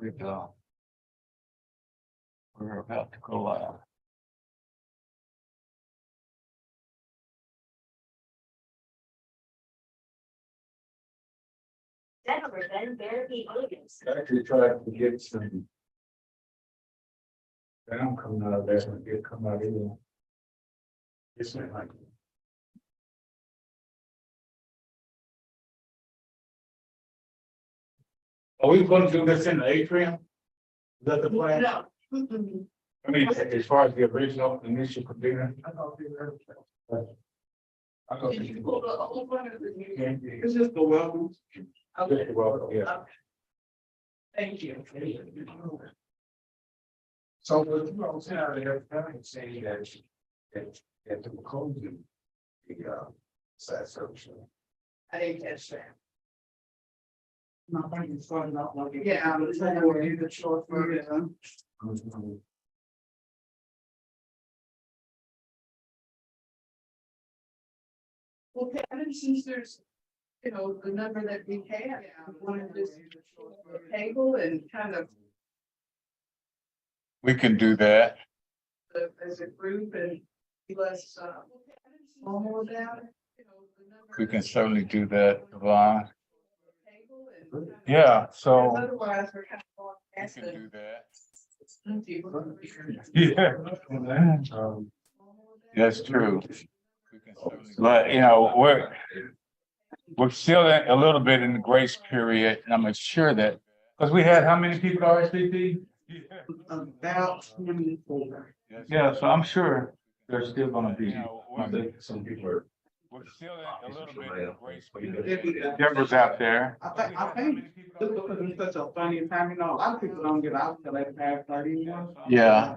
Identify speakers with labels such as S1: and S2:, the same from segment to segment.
S1: There we go. We're about to go live. Actually tried to get some. I'm coming out of there and get come out of here. It's not like. Are we going to do this in the atrium? Is that the plan?
S2: No.
S1: I mean, as far as the original initial container. I thought
S2: It's just the welcome.
S1: Okay, well, yeah.
S2: Thank you.
S1: So what you all said out there, saying that the closing the side service.
S2: I didn't catch that.
S3: My brain is starting out like.
S2: Yeah, but it's not where you the short for it. Well, Kevin, since there's, the number that we have, we want to just table and kind of
S1: We can do that.
S2: as a group and be less formal about it.
S1: We can certainly do that, Yvonne. Yeah, so.
S2: Otherwise, we're kind of
S1: We
S2: asking.
S1: can do that.
S2: Yeah.
S1: That's true. But, we're still a little bit in the grace period, and I'm sure that, because we had how many people RSVP?
S3: About 24.
S1: Yeah, so I'm sure there's still gonna be. Some people are. We're still a little bit in the grace period. Deborah's out there.
S3: I think just because it's such a funny time, a lot of people don't get out till they pass 31.
S1: Yeah.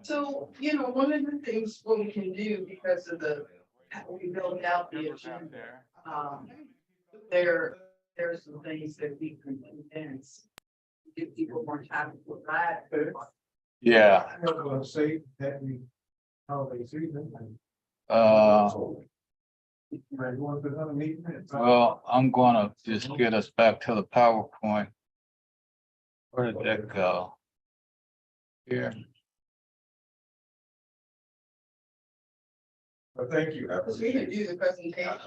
S2: So, one of the things what we can do because of how we built out the agenda, there's some things that we can condense. Give people more time to put that.
S1: Yeah.
S3: I'm not gonna say that we holiday season.
S1: Well, I'm gonna just get us back to the PowerPoint. Where did that go? Here.
S3: Well, thank you.
S2: We can do the presentation.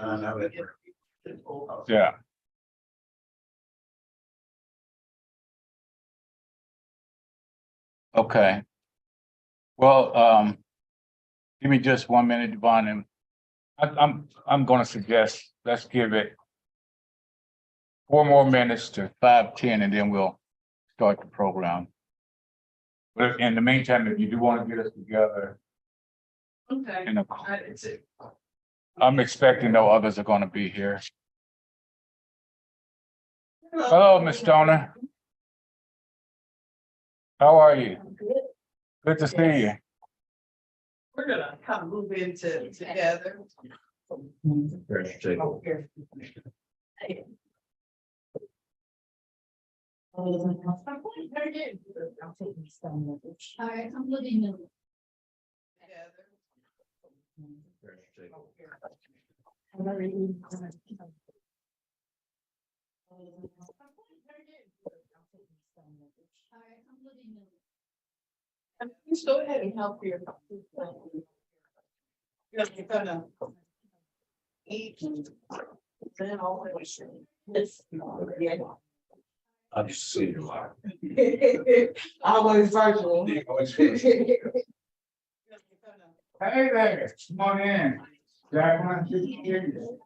S1: Yeah. Okay. Well, give me just 1 minute, Yvonne, and I'm gonna suggest, let's give it 4 more minutes to 5:10, and then we'll start the program. But in the meantime, if you do want to get us together,
S2: Okay.
S1: I'm expecting no others are gonna be here. Hello, Ms. Stoner. How are you? Good to see you.
S2: We're gonna kind of move into together.
S4: Alright, I'm living in.
S2: Please go ahead and help your. You're gonna. Eat. Then all the way. This.
S1: I've seen you a lot.
S2: Always virtual.
S1: Hey there, come on in. Jacqueline, good to hear you.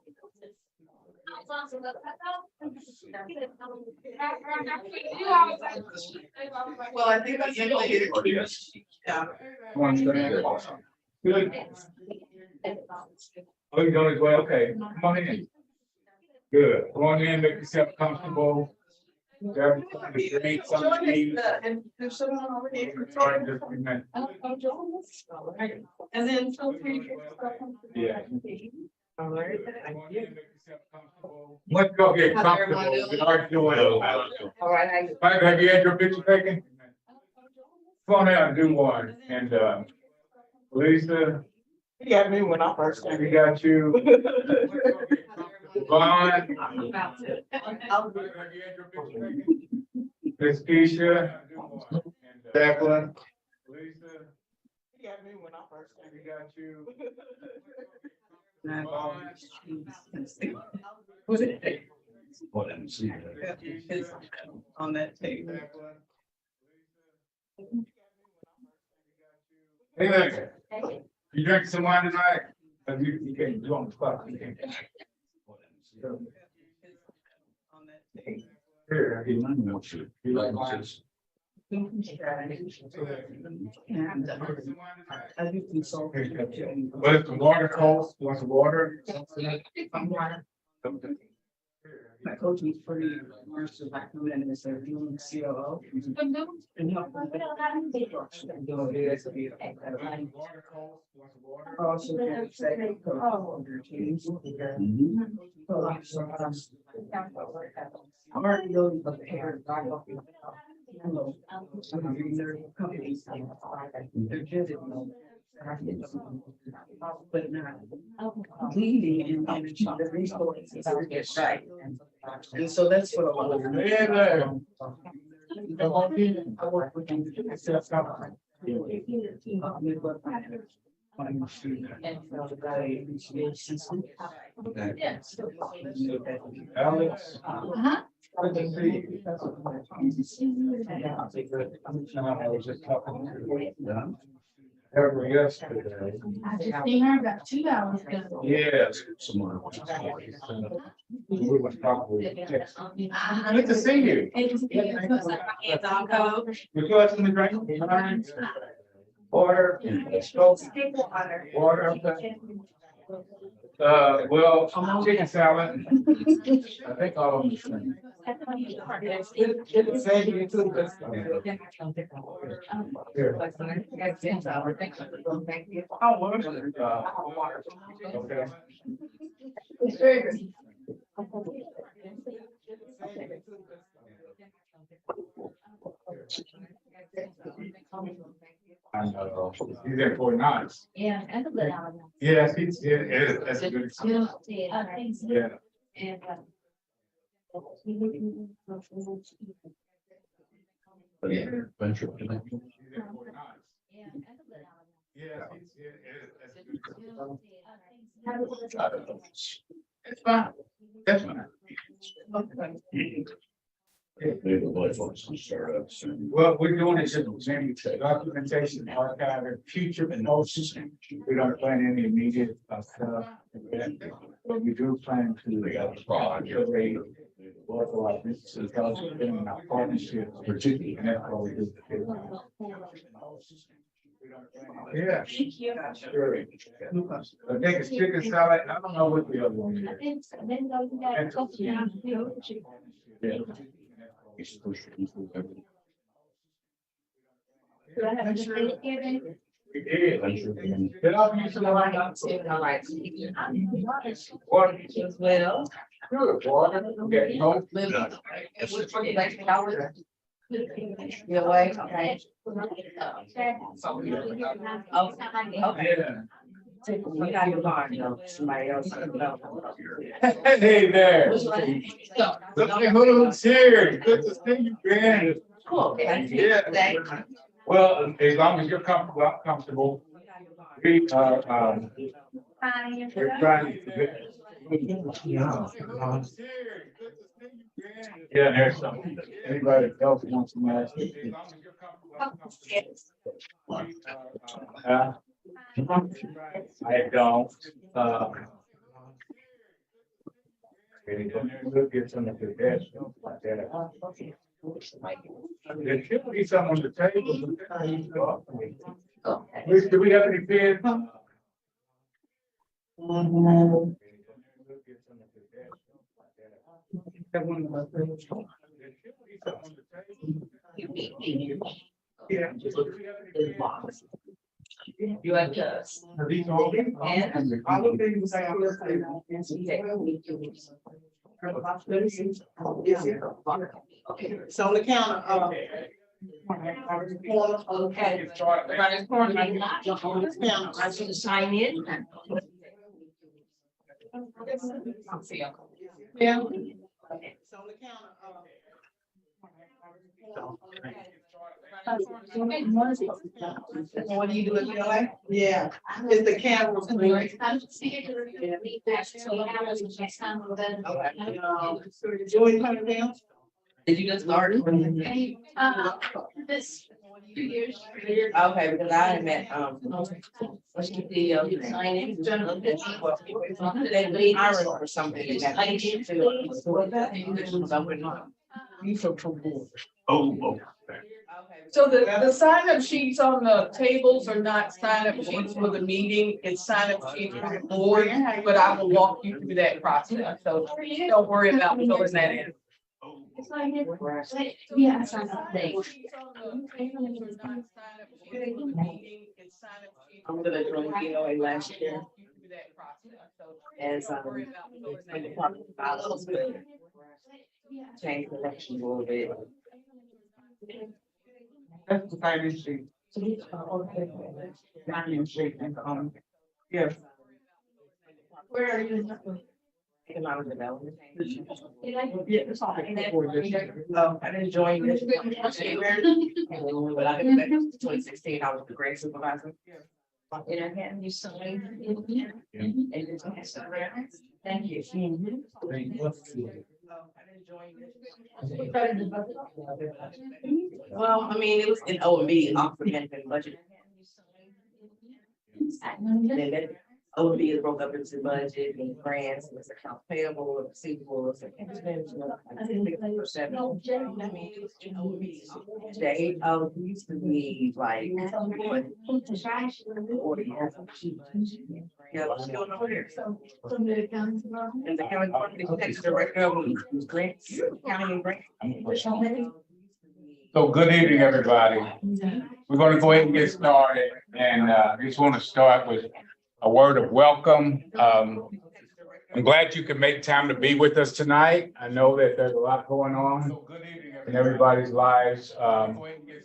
S2: Well, I think that's. Yeah.
S1: Come on, stand. Good. Oh, you're going as well, okay, come on in. Good, come on in, make yourself comfortable. Grab the drink, something to eat.
S2: And there's someone over here.
S1: Sorry, just a minute.
S2: And then feel free to.
S1: Yeah.
S2: All right.
S1: Let's go get comfortable. We are doing it.
S2: All right.
S1: Mike, have you had your picture taken? Come on out and do one. And Lisa,
S3: You got me when I first came.
S1: we got you. Vaughn.
S2: I'm about to.
S1: Have you had your picture taken? Miss Keisha, Jacqueline.
S3: You got me when I first came.
S1: We got you.
S3: Was it? On that table.
S1: Hey there. You drink some wine tonight? You can't do on the spot. You can't.
S3: On that table.
S1: Here, you like wine?
S3: I do consult.
S1: But if the water cold, want some water?
S3: My coach is pretty immersed in like women and they're doing COO. And help them. Also, I'm already going to prepare. Companies. They're just. But not leading and the resources to get right. And so that's what I want.
S1: Hey there.
S3: I work with them to self-government.
S1: Alex. I was just talking to her yesterday.
S4: I just seen her about 2 hours ago.
S1: Yes. We was probably. Good to see you. Would you like some to drink? Water. Water. Well, chicken salad. I think all of them. Okay.
S2: It's very good.
S1: I know. He's there for nice.
S4: Yeah, and a good hour.
S1: Yes, he's, that's a good. Yeah.
S4: And.
S1: Venture. It's fine. That's fine. Well, we're doing this in documentation, archive, future promotions. We don't plan any immediate stuff. But we do plan to. Local our businesses, in our partnerships, particularly, and that's what we do. Yeah.
S4: Thank you.
S1: Sure. I think it's chicken salad. I don't know what the other one is.
S4: I think so. Then those guys.
S1: Yeah.
S4: Do I have to say it here then?
S1: We did. Did I use the line up? What?
S4: Well.
S1: Good, water. Okay, no.
S4: Your way, okay.
S1: Yeah.
S3: We got your line, somebody else.
S1: Hey there. Who's here? Good to see you, Ben.
S4: Cool.
S1: Yeah. Well, as long as you're comfortable, I'm comfortable. We are, we're trying to. Yeah, there's some. Anybody else wants to ask? I don't. We'll get some of the best. There should be some on the table. Do we have any bids? Yeah.
S4: You have to.
S1: Are these all?
S4: And
S3: I would think say I'm okay, so on the counter,
S4: Okay. Running corner, on this now, I should sign in.
S3: Yeah.
S4: Okay.
S3: So on the counter, What do you do in LA? Yeah, it's the cameras. Join coming down? Did you just start?
S4: This 2 years.
S3: Okay, because I had met, what's the deal? I remember something that. You from True.
S1: Oh.
S2: So the sign up sheets on the tables are not sign up sheets for the meeting, it's sign up sheets for the board, but I will walk you through that process, so don't worry about filling that in.
S4: Yeah, it's not update.
S3: I'm gonna join DOA last year as, change the election a little bit. That's the sign in sheet. Sign in sheet and, yes.
S4: Where are you?
S3: Economic development.
S4: Yeah,
S3: it's all. I didn't join this. But I did that in 2016, I was the grade supervisor.
S4: And you sign.
S3: Thank you. Well, I mean, it was in O and B, Oxford Management Budget. And then O and B is broke up into budget and grants, and it's accounts payable, and receivables, and expenditure. I mean, it was in O and B. J used to be like. Yeah, what's going on here? And the county executive director of grants, county and grants.
S1: So good evening, everybody. We're going to go ahead and get started, and I just want to start with a word of welcome. I'm glad you could make time to be with us tonight. I know that there's a lot going on in everybody's lives, but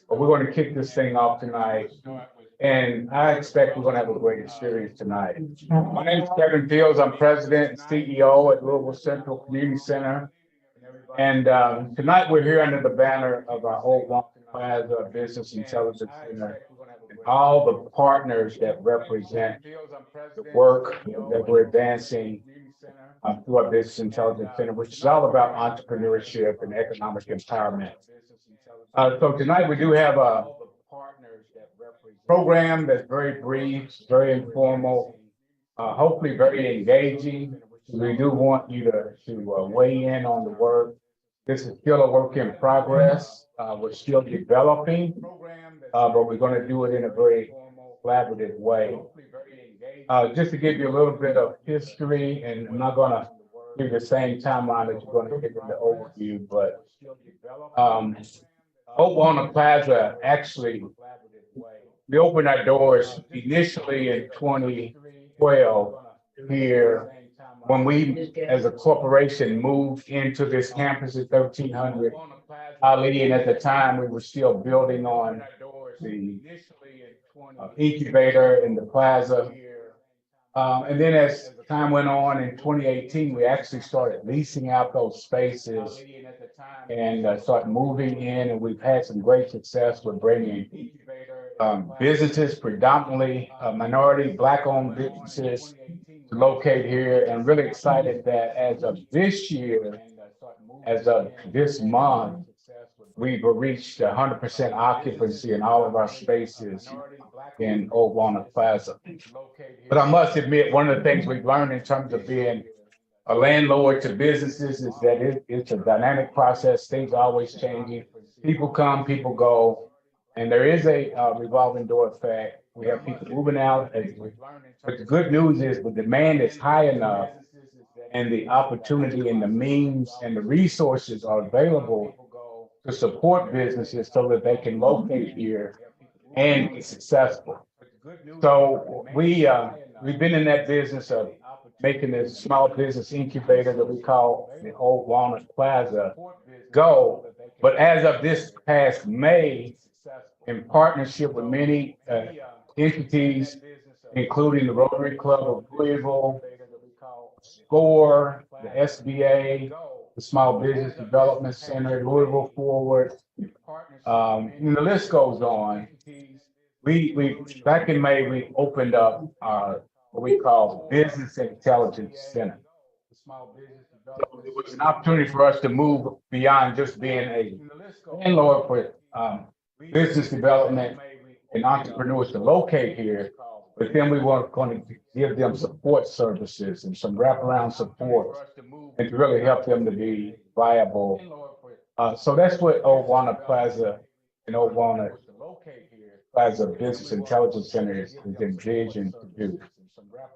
S1: we're going to kick this thing off tonight. And I expect we're going to have a great experience tonight. My name is Kevin Fields. I'm president and CEO at Louisville Central Community Center. And tonight we're here under the banner of our whole Walnut Plaza Business Intelligence Center. And all the partners that represent the work that we're advancing through our Business Intelligence Center, which is all about entrepreneurship and economic empowerment. So tonight we do have a program that's very brief, very informal, hopefully very engaging. We do want you to weigh in on the work. This is still a work in progress. We're still developing, but we're going to do it in a very collaborative way. Just to give you a little bit of history, and I'm not going to give the same timeline that you're going to get in the overview, but Walnut Plaza, actually, we opened our doors initially in 2012 here when we, as a corporation, moved into this campus at 1300 Ali, and at the time we were still building on the incubator in the plaza. And then as time went on in 2018, we actually started leasing out those spaces and started moving in, and we've had some great success with bringing businesses, predominantly minority Black-owned businesses, to locate here, and really excited that as of this year, as of this month, we've reached 100% occupancy in all of our spaces in Old Walnut Plaza. But I must admit, one of the things we've learned in terms of being a landlord to businesses is that it's a dynamic process. Things are always changing. People come, people go, and there is a revolving door effect. We have people moving out. But the good news is the demand is high enough, and the opportunity and the means and the resources are available to support businesses so that they can locate here and be successful. So we've been in that business of making this small business incubator that we call the Old Walnut Plaza go. But as of this past May, in partnership with many entities, including the Rotary Club of Louisville, SCORE, the SBA, the Small Business Development Center, Louisville Forward. And the list goes on. We back in May, we opened up our what we call Business Intelligence Center. So it was an opportunity for us to move beyond just being a landlord for business development and entrepreneurs to locate here, but then we were going to give them support services and some wraparound support and to really help them to be viable. So that's what Old Walnut Plaza and Old Walnut Plaza Business Intelligence Center is envisioned to do.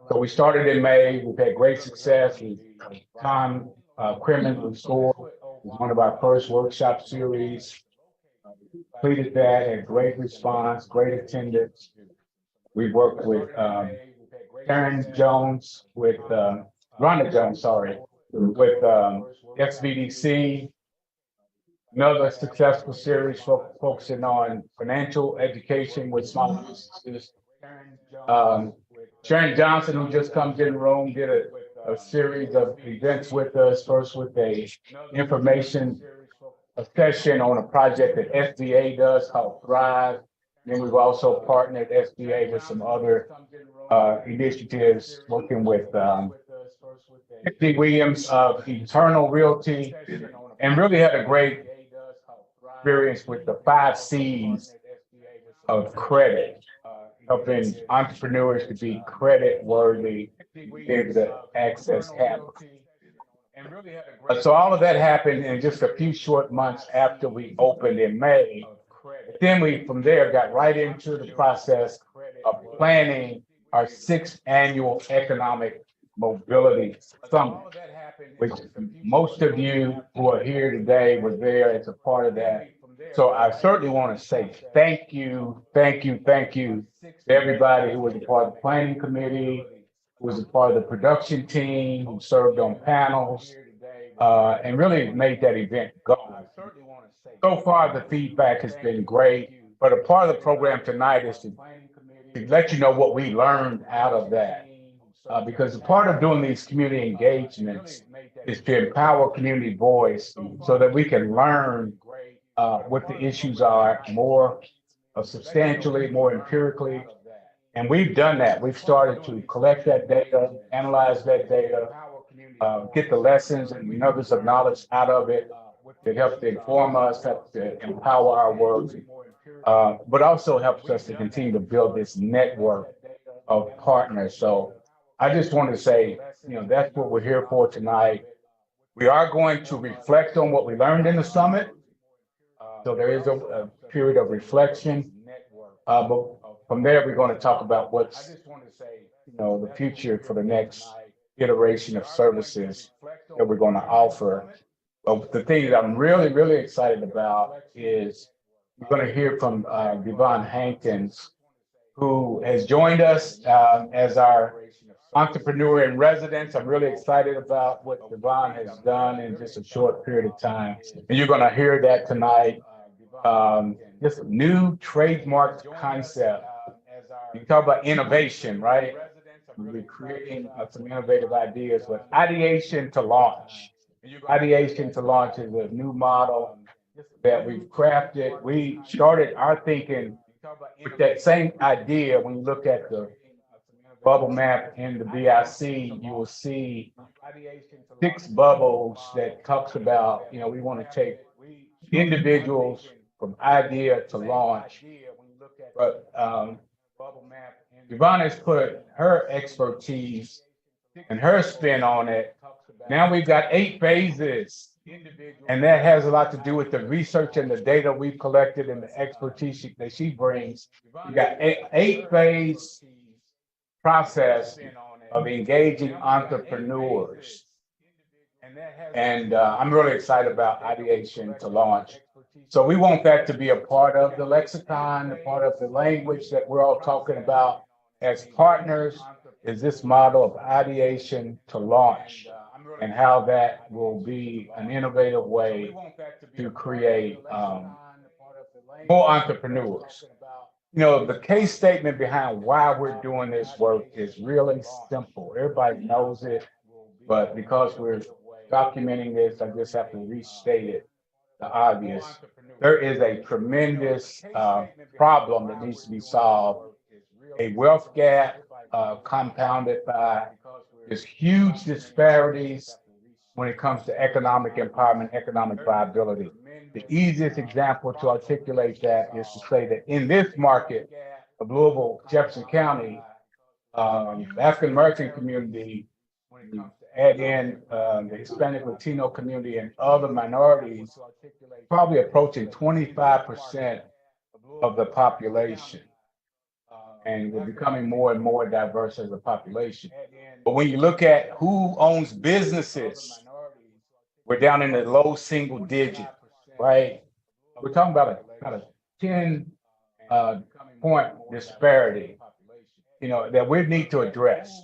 S1: So we started in May. We've had great success. Tom Crimmins Store was one of our first workshop series. Completed that, had great response, great attendance. We worked with Rhonda Jones, with SBDC. Another successful series focusing on financial education with small businesses. Sharon Johnson, who just comes in the room, did a series of events with us, first with a session on a project that SBA does called Thrive. Then we've also partnered SBA with some other initiatives, working with Tiffany Williams of Eternal Realty, and really had a great experience with the 5 C's of credit, helping entrepreneurs to be credit worthy, able to access capital. So all of that happened in just a few short months after we opened in May. Then we, from there, got right into the process of planning our 6th annual economic mobility summit, which most of you who are here today were there as a part of that. So I certainly want to say thank you to everybody who was a part of the planning committee, who was a part of the production team, who served on panels, and really made that event go. So far, the feedback has been great, but a part of the program tonight is to let you know what we learned out of that. Because a part of doing these community engagements is to empower community voice so that we can learn what the issues are more substantially, more empirically. And we've done that. We've started to collect that data, analyze that data, get the lessons and nuggets of knowledge out of it that helps to inform us, helps to empower our work, but also helps us to continue to build this network of partners. So I just want to say, that's what we're here for tonight. We are going to reflect on what we learned in the summit. So there is a period of reflection. But from there, we're going to talk about what's, the future for the next iteration of services that we're going to offer. But the thing that I'm really, really excited about is we're going to hear from Devon Hankins, who has joined us as our entrepreneur in residence. I'm really excited about what Devon has done in just a short period of time. And you're going to hear that tonight. This new trademark concept. You talk about innovation, right? We're creating some innovative ideas, but ideation to launch. Ideation to launch is a new model that we've crafted. We started our thinking with that same idea. When you look at the bubble map in the BIC, you will see 6 bubbles that talks about, we want to take individuals from idea to launch. But Devon has put her expertise and her spin on it. Now we've got 8 phases, and that has a lot to do with the research and the data we've collected and the expertise that she brings. We got 8-phase process of engaging entrepreneurs. And I'm really excited about ideation to launch. So we want that to be a part of the lexicon, a part of the language that we're all talking about as partners, is this model of ideation to launch and how that will be an innovative way to create more entrepreneurs. The case statement behind why we're doing this work is really simple. Everybody knows it, but because we're documenting this, I just have to restate it, the obvious. There is a tremendous problem that needs to be solved. A wealth gap compounded by this huge disparities when it comes to economic empowerment, economic viability. The easiest example to articulate that is to say that in this market of Louisville, Jefferson County, the African American community, when you add in the Hispanic Latino community and other minorities, probably approaching 25% of the population. And we're becoming more and more diverse as a population. But when you look at who owns businesses, we're down in the low single digit, right? We're talking about a 10 point disparity, that we need to address.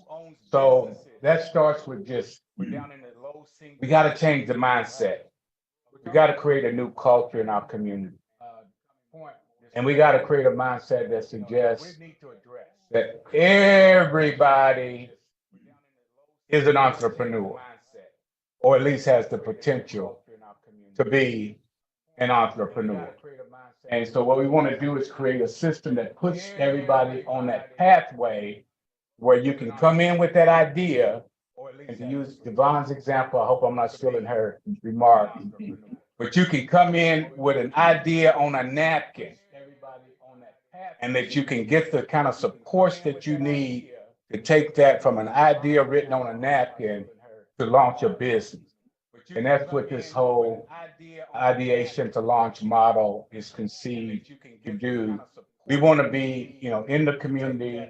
S1: So that starts with just, we got to change the mindset. We got to create a new culture in our community. And we got to create a mindset that suggests that everybody is an entrepreneur, or at least has the potential to be an entrepreneur. And so what we want to do is create a system that puts everybody on that pathway where you can come in with that idea, and to use Devon's example, I hope I'm not stealing her remark, but you can come in with an idea on a napkin, and that you can get the kind of support that you need to take that from an idea written on a napkin to launch a business. And that's what this whole ideation to launch model is conceived to do. We want to be, in the community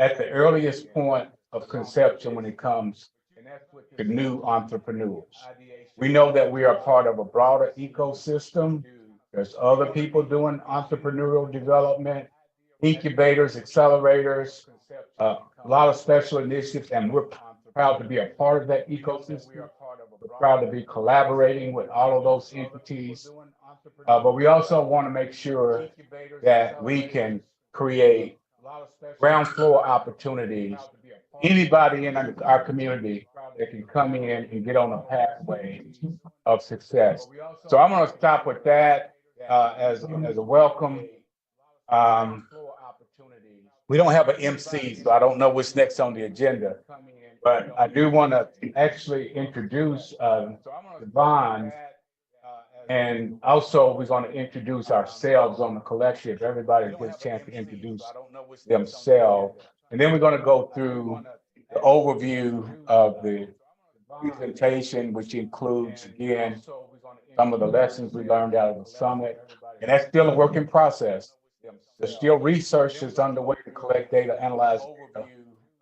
S1: at the earliest point of conception when it comes to new entrepreneurs. We know that we are part of a broader ecosystem. There's other people doing entrepreneurial development, incubators, accelerators, a lot of special initiatives, and we're proud to be a part of that ecosystem. We're proud to be collaborating with all of those entities. But we also want to make sure that we can create ground floor opportunities. Anybody in our community that can come in and get on a pathway of success. So I'm going to stop with that as a welcome. We don't have an MC, so I don't know what's next on the agenda. But I do want to actually introduce Devon, and also we're going to introduce ourselves on the collective. Everybody gets a chance to introduce themselves. And then we're going to go through the overview of the presentation, which includes, again, some of the lessons we learned out of the summit. And that's still a work in process. There's still research that's underway to collect data, analyze data.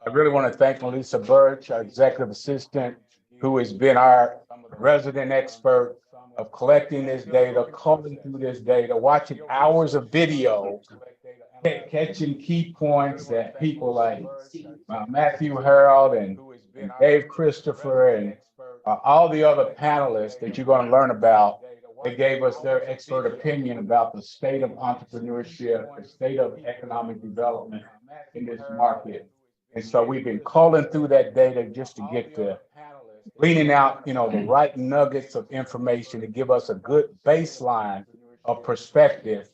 S1: I really want to thank Melissa Birch, our executive assistant, who has been our resident expert of collecting this data, calling through this data, watching hours of video, catching key points that people like Matthew Harold and Dave Christopher and all the other panelists that you're going to learn about. They gave us their expert opinion about the state of entrepreneurship, the state of economic development in this market. And so we've been calling through that data just to get the leaning out, the right nuggets of information to give us a good baseline of perspective.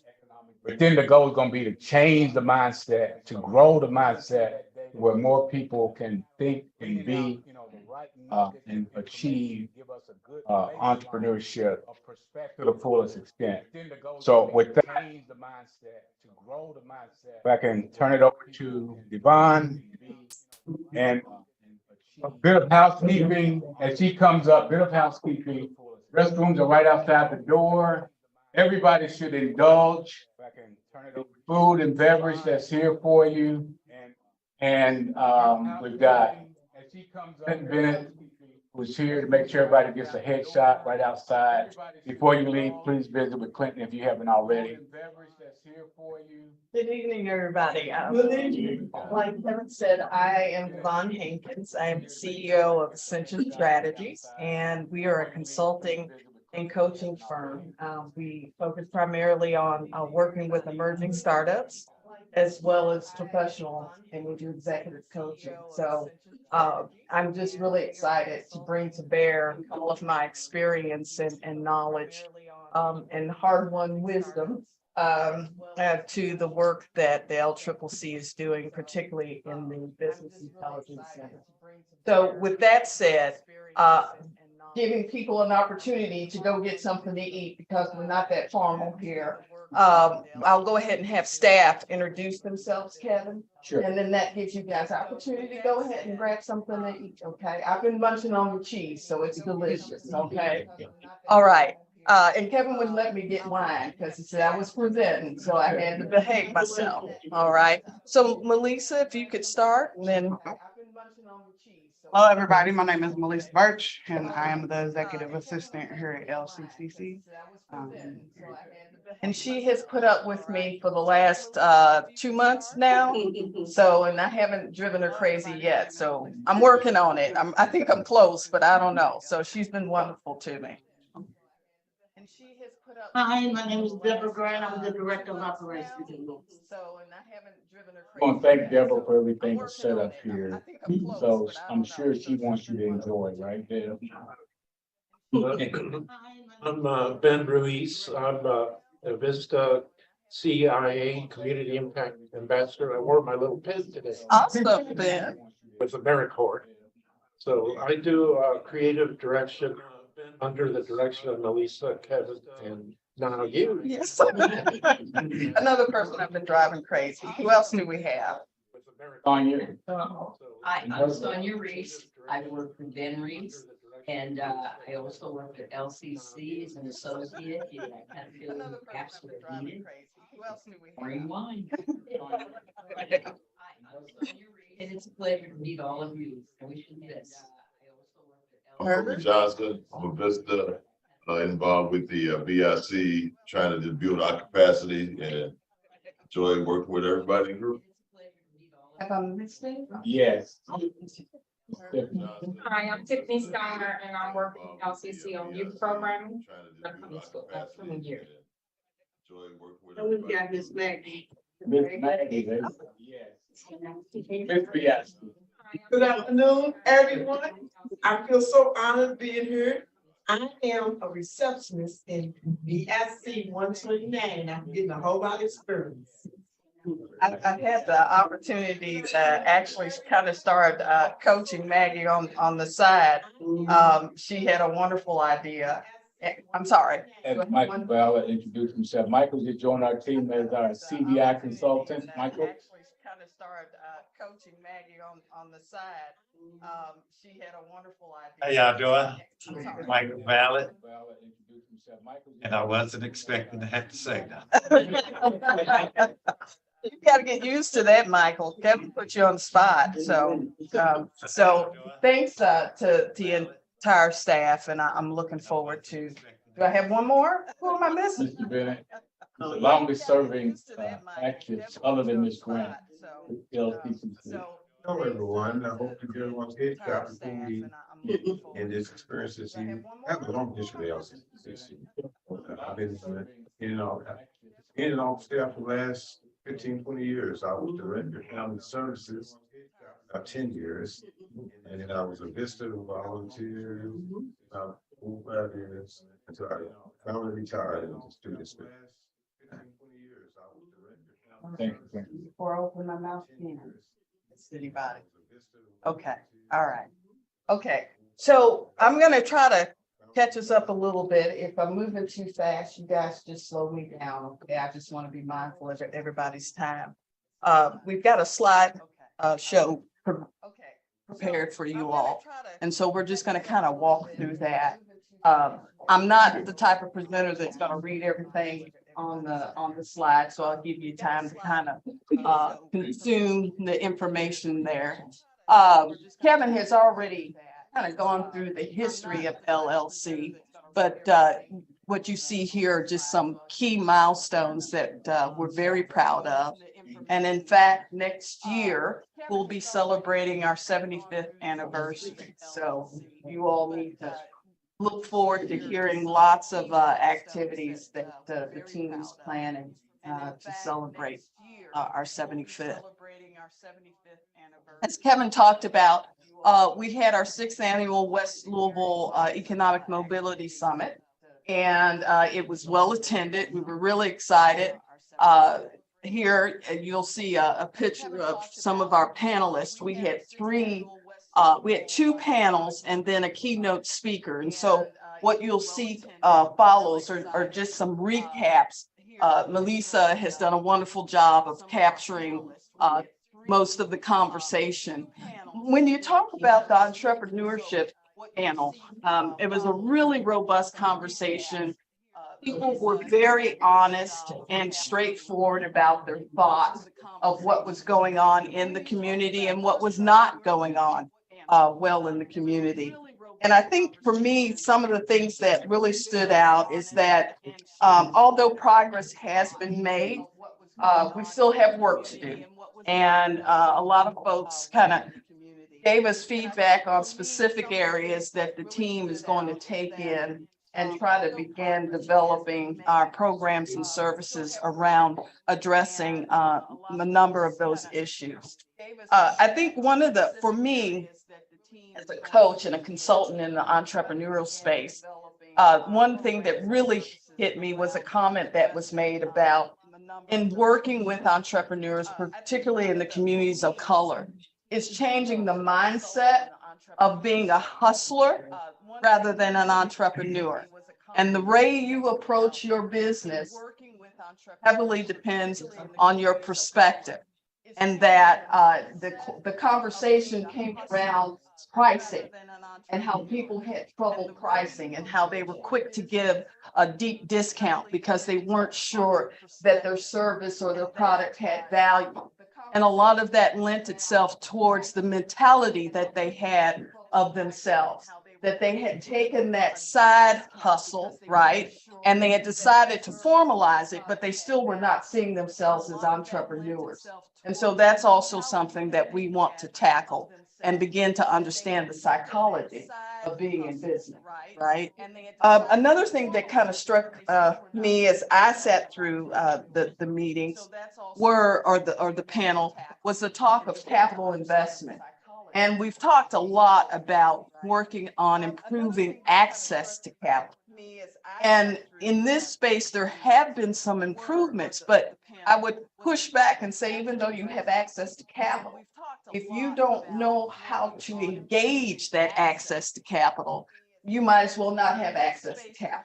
S1: But then the goal is going to be to change the mindset, to grow the mindset where more people can think and be and achieve entrepreneurship to the fullest extent. So with that, if I can turn it over to Devon, and a bit of housekeeping as she comes up, bit of housekeeping. Restrooms are right outside the door. Everybody should indulge food and beverage that's here for you. And we've got Bennett, who's here to make sure everybody gets a headshot right outside. Before you leave, please visit with Clinton if you haven't already.
S4: Good evening, everybody. Like Kevin said, I am Devon Hankins. I am the CEO of Ascension Strategies, and we are a consulting and coaching firm. We focus primarily on working with emerging startups as well as professional, and we do executive coaching. So I'm just really excited to bring to bear all of my experience and knowledge and hard-won wisdom to the work that the LCCC is doing, particularly in the Business Intelligence Center. So with that said, giving people an opportunity to go get something to eat because we're not that formal here. I'll go ahead and have staff introduce themselves, Kevin.
S1: Sure.
S4: And then that gives you guys opportunity to go ahead and grab something to eat, okay? I've been munching on the cheese, so it's delicious, okay? All right. And Kevin wouldn't let me get wine because he said I was presenting, so I had to behave myself. All right. So Melissa, if you could start, and then.
S5: Hello, everybody. My name is Melissa Birch, and I am the executive assistant here at LCCC.
S4: And she has put up with me for the last 2 months now. So, and I haven't driven her crazy yet. So I'm working on it. I think I'm close, but I don't know. So she's been wonderful to me. And she has put up.
S6: Hi, my name is Deborah Grant. I'm the Director of Operations.
S4: So, and I haven't driven her
S1: I want
S4: crazy.
S1: to thank Deborah for everything
S4: I'm
S1: that's
S4: working
S1: set
S4: on
S1: up
S4: it.
S1: here.
S4: I think I'm close,
S1: So
S4: but I
S1: I'm
S4: don't
S1: sure
S4: know.
S1: she wants you to enjoy, right, Deb?
S7: I'm Ben Ruiz. I'm a Vista CIA Community Impact Ambassador. I wore my little pin today
S4: Awesome, Ben.
S7: with AmeriCorps. So I do creative direction under the direction of Melissa, Kevin, and now you.
S4: Yes. Another person I've been driving crazy. Who else do we have?
S1: Tanya?
S3: Hi, I'm Sonia Reese. I work for Ben Reese. And I also work at LCC as an associate. I kind of feel in the gaps where needed.
S4: Who else do we
S3: Bring
S4: have?
S3: wine. And it's a pleasure to meet all of you. I wish you the best.
S8: I'm Herbert Johnson. I'm a Vista involved with the BIC, trying to just build our capacity and enjoy working with everybody in the group.
S4: Have I missed it?
S1: Yes.
S9: Hi, I'm Tiffany Steiner and I'm working at LCC on youth programming.
S6: And we've got Miss Maggie.
S1: Miss Maggie, yes. Miss Biasky.
S10: Good afternoon, everyone. I feel so honored being here. I am a receptionist in BSC 129. I'm getting a whole lot of experience.
S4: I've had the opportunity to actually kind of start coaching Maggie on the side. She had a wonderful idea. I'm sorry.
S1: And Michael Bell introduced himself. Michael just joined our team as our CDI consultant. Michael.
S4: Actually kind of started coaching Maggie on the side. She had a wonderful idea.
S11: How y'all doing?
S4: I'm sorry.
S11: Michael Ballard,
S1: Introduced himself. Michael just
S11: and I wasn't expecting to have to say that.
S4: You gotta get used to that, Michael. Kevin put you on the spot. So thanks to the entire staff, and I'm looking forward to. Do I have one more? Who am I missing?
S1: Mr. Bennett, the longest serving active other than Ms. Grant. LCCC.
S12: Hello, everyone. I hope that everyone's getting the opportunity and this experience that you have a long history of LCCC. I've been in and off staff for the last 15, 20 years. I was director of family services about 10 years. And then I was a visitor, volunteer, 5 years until I finally retired and was a student.
S1: Thank you.
S4: Before I open my mouth again. Anybody? Okay, all right. Okay, so I'm gonna try to catch us up a little bit. If I'm moving too fast, you guys just slow me down. Okay, I just want to be mindful of everybody's time. We've got a slide show prepared for you all. And so we're just gonna kind of walk through that. I'm not the type of presenter that's gonna read everything on the slide, so I'll give you time to kind of consume the information there. Kevin has already kind of gone through the history of LLC, but what you see here are just some key milestones that we're very proud of. And in fact, next year, we'll be celebrating our 75th anniversary. So you all need to look forward to hearing lots of activities that the team is planning to celebrate our 75th. As Kevin talked about, we had our 6th annual West Louisville Economic Mobility Summit, and it was well attended. We were really excited. Here, you'll see a picture of some of our panelists. We had two panels and then a keynote speaker. And so what you'll see follows are just some recaps. Melissa has done a wonderful job of capturing most of the conversation. When you talk about the entrepreneurship panel, it was a really robust conversation. People were very honest and straightforward about their thoughts of what was going on in the community and what was not going on well in the community. And I think for me, some of the things that really stood out is that although progress has been made, we still have work to do. And a lot of folks kind of gave us feedback on specific areas that the team is going to take in and try to begin developing our programs and services around addressing a number of those issues. I think for me, as a coach and a consultant in the entrepreneurial space, one thing that really hit me was a comment that was made about in working with entrepreneurs, particularly in the communities of color, is changing the mindset of being a hustler rather than an entrepreneur. And the way you approach your business heavily depends on your perspective. And that the conversation came around pricing and how people had trouble pricing and how they were quick to give a deep discount because they weren't sure that their service or their product had value. And a lot of that lent itself towards the mentality that they had of themselves, that they had taken that side hustle, right? And they had decided to formalize it, but they still were not seeing themselves as entrepreneurs. And so that's also something that we want to tackle and begin to understand the psychology of being in business, right? Another thing that kind of struck me as I sat through the meetings or the panel was the talk of capital investment. And we've talked a lot about working on improving access to capital. And in this space, there have been some improvements, but I would push back and say, even though you have access to capital, if you don't know how to engage that access to capital, you might as well not have access to capital.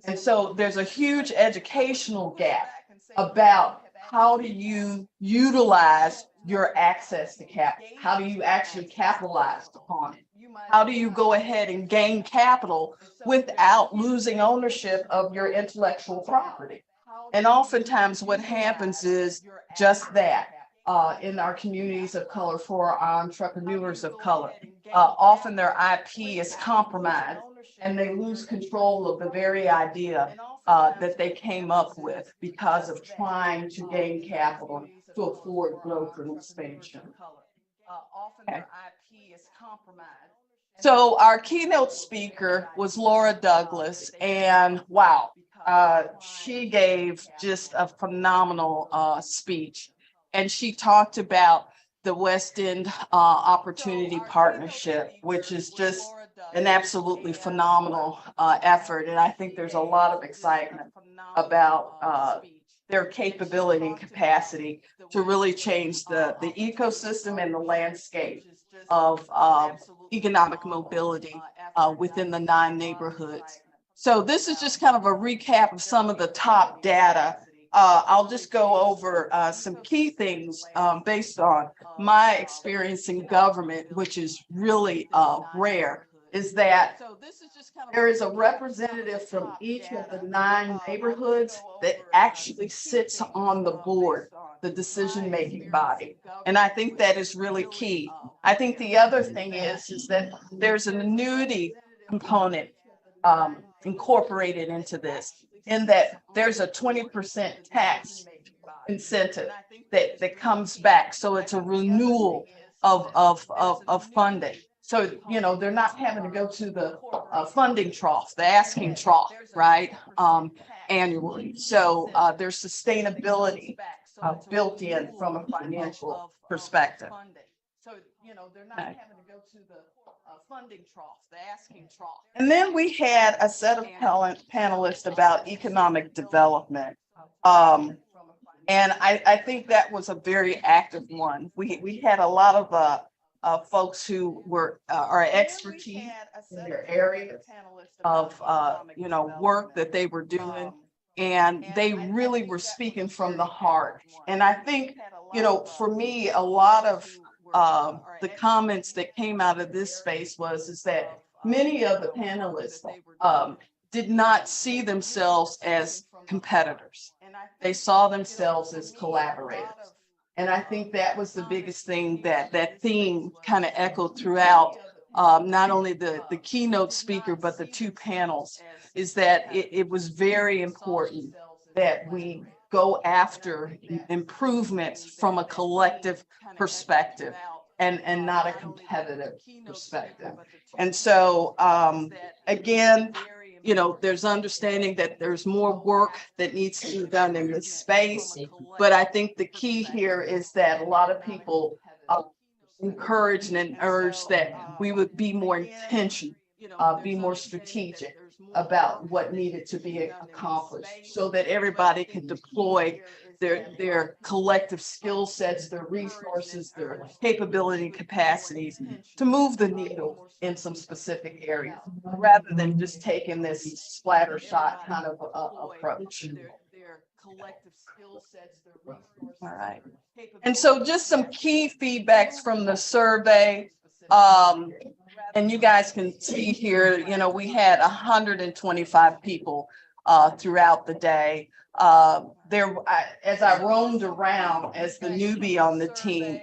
S4: And so there's a huge educational gap about how do you utilize your access to capital? How do you actually capitalize upon it? How do you go ahead and gain capital without losing ownership of your intellectual property? And oftentimes what happens is just that in our communities of color, for our entrepreneurs of color. Often their IP is compromised and they lose control of the very idea that they came up with because of trying to gain capital to afford growth and expansion. Okay. So our keynote speaker was Laura Douglas, and wow, she gave just a phenomenal speech. And she talked about the West End Opportunity Partnership, which is just an absolutely phenomenal effort. And I think there's a lot of excitement about their capability and capacity to really change the ecosystem and the landscape of economic mobility within the 9 neighborhoods. So this is just kind of a recap of some of the top data. I'll just go over some key things based on my experience in government, which is really rare, is that there is a representative from each of the 9 neighborhoods that actually sits on the board, the decision-making body. And I think that is really key. I think the other thing is that there's an annuity component incorporated into this, in that there's a 20% tax incentive that comes back. So it's a renewal of funding. So, you know, they're not having to go to the funding trough, the asking trough, right, annually. So there's sustainability built in from a financial perspective. So, they're not having to go to the funding trough, the asking trough. And then we had a set of panelists about economic development. And I think that was a very active one. We had a lot of folks who were our expertise in their areas of work that they were doing. And they really were speaking from the heart. And I think, for me, a lot of the comments that came out of this space is that many of the panelists did not see themselves as competitors. They saw themselves as collaborators. And I think that was the biggest thing that theme kind of echoed throughout not only the keynote speaker, but the two panels, is that it was very important that we go after improvements from a collective perspective and not a competitive perspective. And so, again, there's understanding that there's more work that needs to be done in this space. But I think the key here is that a lot of people encouraged and urged that we would be more intentional, be more strategic about what needed to be accomplished so that everybody can deploy their collective skill sets, their resources, their capability and capacities to move the needle in some specific areas, rather than just taking this splatter shot kind of approach. All right. And so just some key feedbacks from the survey. And you guys can see here, we had 125 people throughout the day. As I roamed around as the newbie on the team,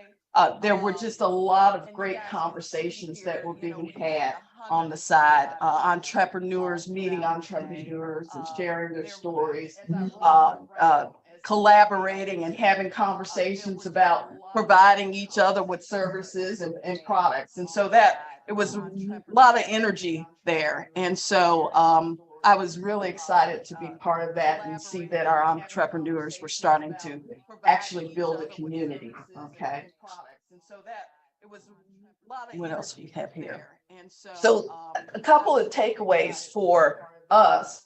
S4: there were just a lot of great conversations that were being had on the side, entrepreneurs meeting entrepreneurs and sharing their stories, collaborating and having conversations about providing each other with services and products. And so that it was a lot of energy there. And so I was really excited to be part of that and see that our entrepreneurs were starting to actually build a community. Okay. What else do we have here? So a couple of takeaways for us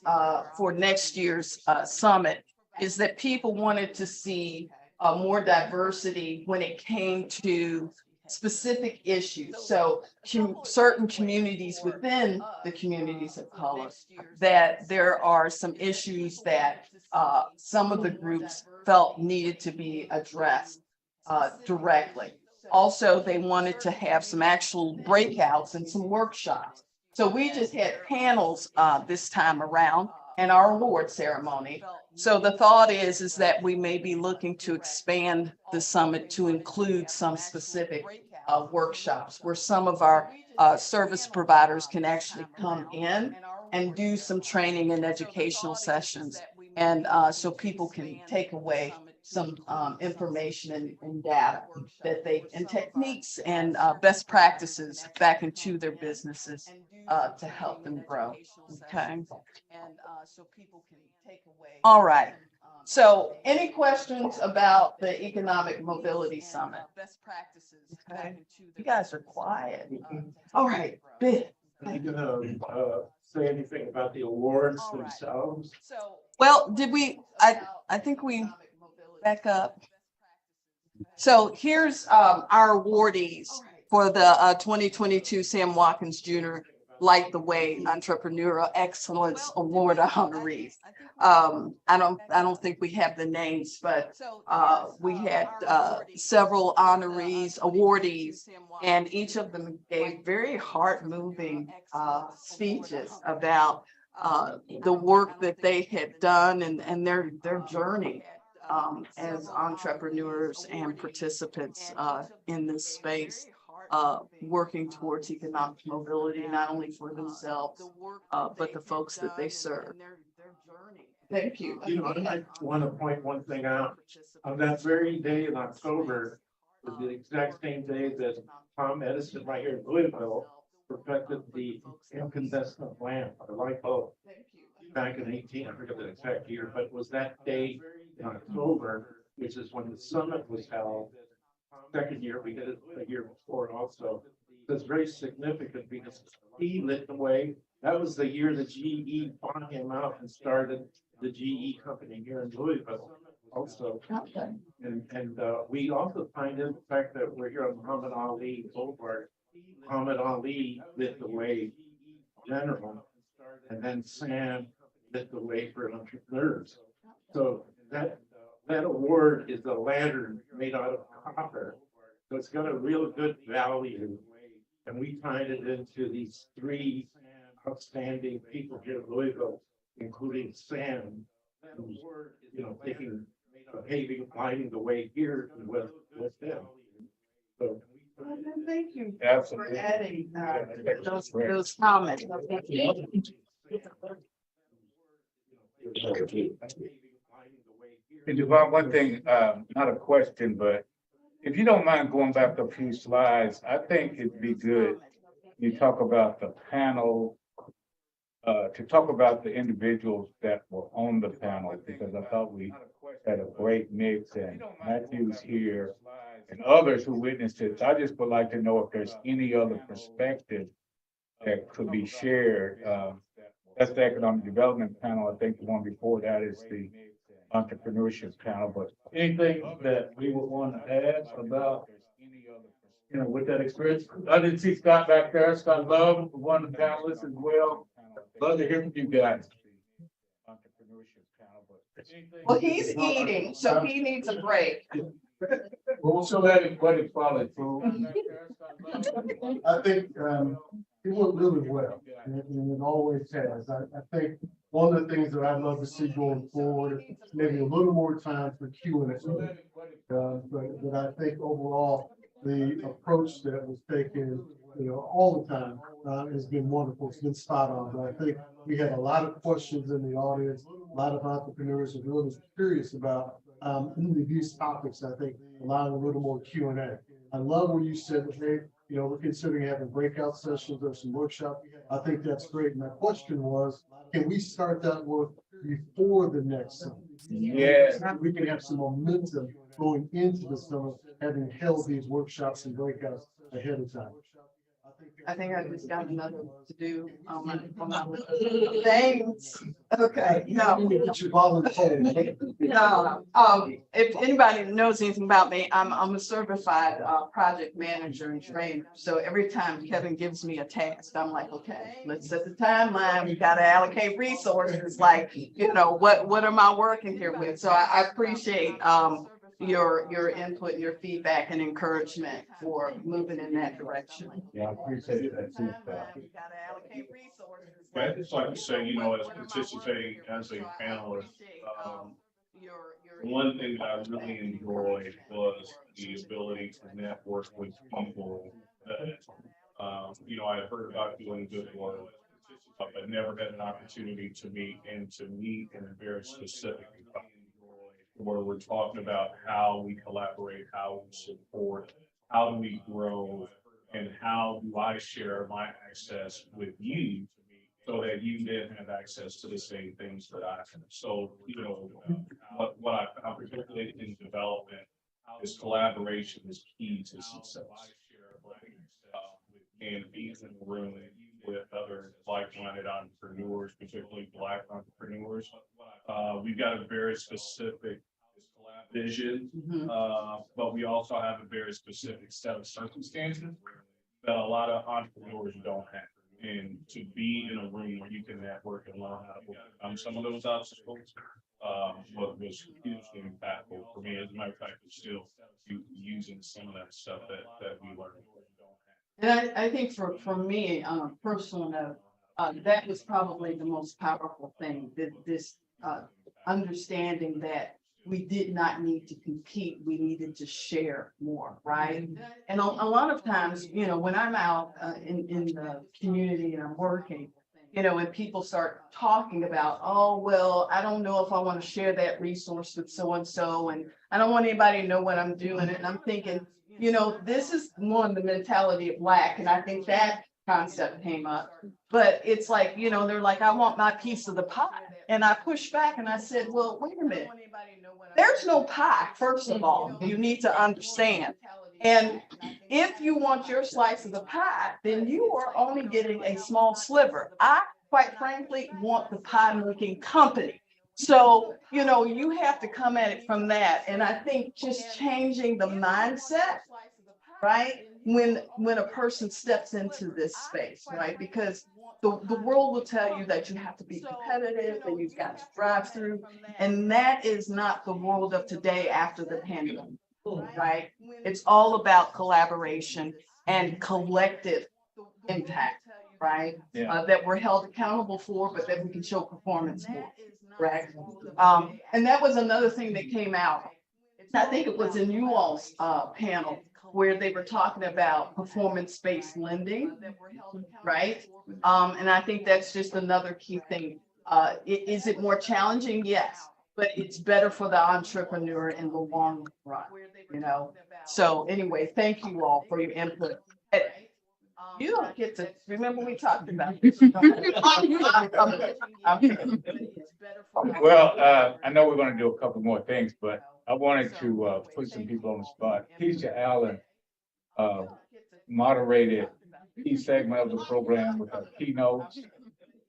S4: for next year's summit is that people wanted to see more diversity when it came to specific issues. So certain communities within the communities of color, that there are some issues that some of the groups felt needed to be addressed directly. Also, they wanted to have some actual breakouts and some workshops. So we just had panels this time around and our award ceremony. So the thought is that we may be looking to expand the summit to include some specific workshops where some of our service providers can actually come in and do some training and educational sessions. And so people can take away some information and data that and techniques and best practices back into their businesses to help them grow. Okay. All right. So any questions about the Economic Mobility Summit? Okay. You guys are quiet. All right. Big.
S7: Are you gonna say anything about the awards themselves?
S4: Well, did we, I think we back up. So here's our awardees for the 2022 Sam Watkins Jr. Light the Way Entrepreneurial Excellence Award honorees. I don't think we have the names, but we had several honorees, awardees, and each of them gave very heart-moving speeches about the work that they had done and their journey as entrepreneurs and participants in this space, working towards economic mobility, not only for themselves, but the folks that they serve. Thank you.
S7: I want to point one thing out. On that very day in October, was the exact same day that Tom Edison right here in Louisville perfected the incandescent lamp, or light bulb, back in 18, I forget the exact year, but it was that day in October which is when the summit was held. Second year, we did it the year before also. It's very significant because he lit the way. That was the year that GE bought him out and started the GE company here in Louisville also. And we also find in the fact that we're here on Muhammad Ali Boulevard. Muhammad Ali lit the way general, and then Sam lit the way for entrepreneurs. So that award is a lantern made out of copper. So it's got a real good value. And we tied it into these three outstanding people here in Louisville, including Sam, who's, taking, paving, lighting the way here with them. So.
S4: Thank you for
S1: Absolutely.
S4: adding those comments.
S1: And Devon, one thing, not a question, but if you don't mind going back a few slides, I think it'd be good. You talk about the panel, to talk about the individuals that were on the panel, because I thought we had a great mix, and Matthew's here and others who witnessed it. I just would like to know if there's any other perspective that could be shared. That's the economic development panel. I think the one before that is the entrepreneurship panel, but anything that we would want to add about, with that experience? I didn't see Scott back there. Scott Love, one of the panelists as well. Love to hear from you guys.
S4: Well, he's eating, so he needs a break.
S1: We'll show that what it's probably through.
S13: I think it went really well, and it always has. I think one of the things that I'd love to see going forward, maybe a little more time for Q&A. But I think overall, the approach that was taken, all the time has been wonderful. It's been spot on. But I think we had a lot of questions in the audience. A lot of entrepreneurs are really curious about these topics. I think allowing a little more Q&A. I love what you said, hey, we're considering having breakout sessions or some workshops. I think that's great. My question was, can we start that work before the next summer?
S1: Yes.
S13: We can have some momentum going into the summer, having held these workshops and breakouts ahead of time.
S4: I think I just got another to do on my thanks. Okay, no. If anybody knows anything about me, I'm a certified project manager and trainer. So every time Kevin gives me a task, I'm like, okay, let's set the timeline. We got to allocate resources. Like, what am I working here with? So I appreciate your input, your feedback and encouragement for moving in that direction.
S1: Yeah, I appreciate that too.
S14: I'd just like to say, as participating as a panelist, one thing that I really enjoyed was the ability to network with people that, I had heard about doing good work, but never had an opportunity to meet in a very specific environment, where we're talking about how we collaborate, how we support, how do we grow, and how do I share my access with you so that you then have access to the same things that I have. So, what I found particularly in development is collaboration is key to success. And being in the room with other like-minded entrepreneurs, particularly Black entrepreneurs, we've got a very specific vision, but we also have a very specific set of circumstances that a lot of entrepreneurs don't have. And to be in a room where you can network and learn how to overcome some of those obstacles was hugely impactful for me. As a matter of fact, it's still using some of that stuff that we learned.
S4: And I think for me, on a personal note, that was probably the most powerful thing, this understanding that we did not need to compete, we needed to share more, right? And a lot of times, when I'm out in the community and I'm working, when people start talking about, oh, well, I don't know if I want to share that resource with so-and-so, and I don't want anybody to know what I'm doing. And I'm thinking, this is one, the mentality of Black, and I think that concept came up. But it's like, they're like, I want my piece of the pie. And I pushed back and I said, well, wait a minute. there's no pie, first of all, you need to understand. And if you want your slice of the pie, then you are only getting a small sliver. I, quite frankly, want the pie making company. So, you know, you have to come at it from that. And I think just changing the mindset, right? When a person steps into this space, right? Because the world will tell you that you have to be competitive and you've got to drive through. And that is not the world of today after the pandemic, right? It's all about collaboration and collective impact, right?
S1: Yeah.
S4: That we're held accountable for, but that we can show performance for, right? And that was another thing that came out. I think it was in you all's panel where they were talking about performance-based lending, right? And I think that's just another key thing. Is it more challenging? Yes, but it's better for the entrepreneur in the long run, you know? So anyway, thank you all for your input. You don't get to, remember we talked about this.
S1: Well, I know we're gonna do a couple more things, but I wanted to put some people on the spot. Keisha Allen moderated key segment of the program with her keynotes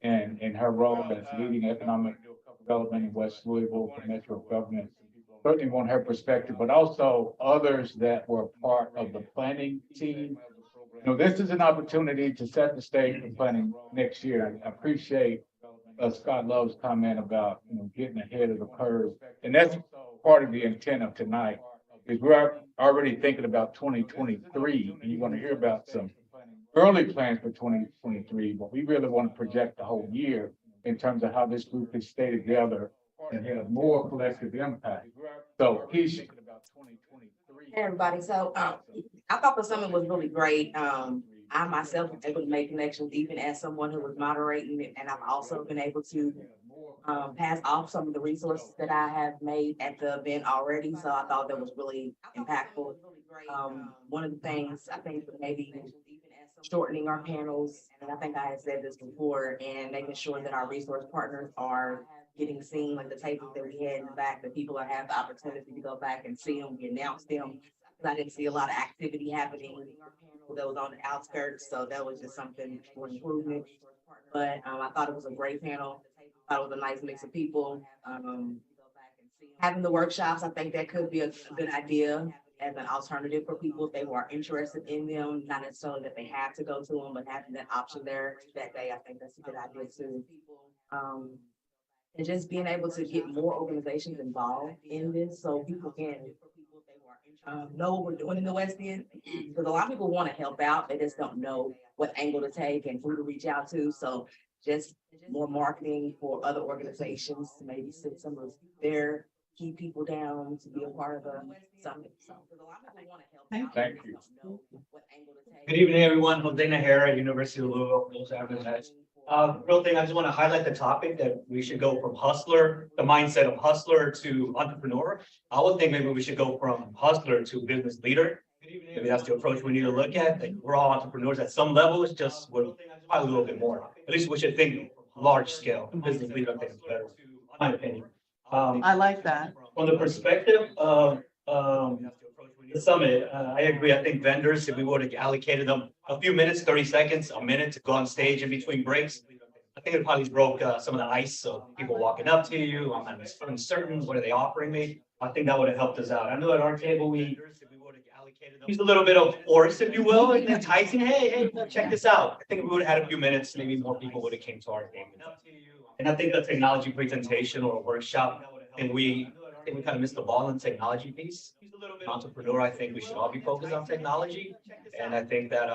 S1: and in her role as leading economic development in West Louisville for Metro government. Certainly want her perspective, but also others that were part of the planning team. You know, this is an opportunity to set the stage for planning next year. I appreciate Scott Love's comment about, you know, getting ahead of the curve. And that's part of the intent of tonight, is we're already thinking about 2023, and you're going to hear about some early plans for 2023, but we really want to project the whole year in terms of how this group can stay together and have more collective impact. So, Keisha.
S3: Hey, everybody. So I thought the summit was really great. I myself was able to make connections even as someone who was moderating it, and I've also been able to pass off some of the resources that I have made at the event already. So I thought that was really impactful. One of the things I think maybe shortening our panels, and I think I had said this before, and making sure that our resource partners are getting seen, like the tables that we had in the back, that people are have the opportunity to go back and see them, we announced them. I didn't see a lot of activity happening that was on the outskirts, so that was just something for improvement. But I thought it was a great panel. I thought it was a nice mix of people. Having the workshops, I think that could be a good idea as an alternative for people if they were interested in them, not necessarily that they have to go to them, but having that option there that day, I think that's a good idea too. And just being able to get more organizations involved in this so people can know what we're doing in the West End. Because a lot of people want to help out, they just don't know what angle to take and who to reach out to. So just more marketing for other organizations to maybe sit some of their key people down to be a part of the summit. So a lot of people want to help out.
S1: Thank you.
S15: Good evening, everyone. Jose Nahara, University of Louisville. Real thing, I just want to highlight the topic that we should go from hustler, the mindset of hustler to entrepreneur. I would think maybe we should go from hustler to business leader. Maybe that's the approach we need to look at. Like we're all entrepreneurs at some level. It's just we're probably a little bit more. At least we should think large scale. Business leader, I think is better, in my opinion.
S4: I like that.
S15: From the perspective of the summit, I agree. I think vendors, if we would have allocated them a few minutes, 30 seconds, a minute to go on stage in between breaks, I think it probably broke some of the ice. So people walking up to you, I'm uncertain, what are they offering me? I think that would have helped us out. I know at our table, we used a little bit of force, if you will, and enticing, hey, check this out. I think if we would have had a few minutes, maybe more people would have came to our table. And I think the technology presentation or workshop, and we kind of missed the ball in the technology piece. Entrepreneur, I think we should all be focused on technology. And I think that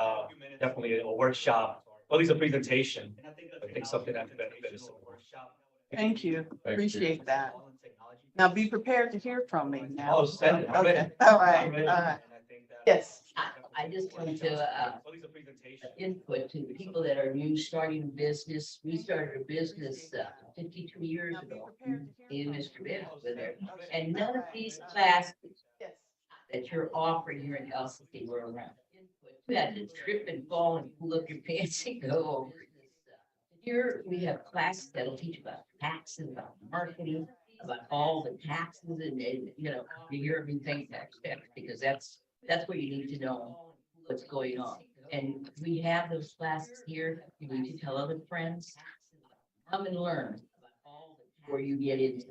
S15: definitely a workshop, or at least a presentation, I think something that could benefit us.
S4: Thank you. Appreciate that. Now be prepared to hear from me now.
S15: Oh, send it.
S4: Okay. All right. Yes.
S16: I just wanted to input to the people that are new starting a business. We started a business 52 years ago. Me and Mr. Ben over there. And none of these classes that you're offering here in LCC were around. We had to trip and fall and pull up your pants and go over. Here we have classes that'll teach about taxes, about marketing. about all the taxes and, you know, you hear everything tax, because that's what you need to know what's going on. And we have those classes here. You need to tell other friends, come and learn before you get into,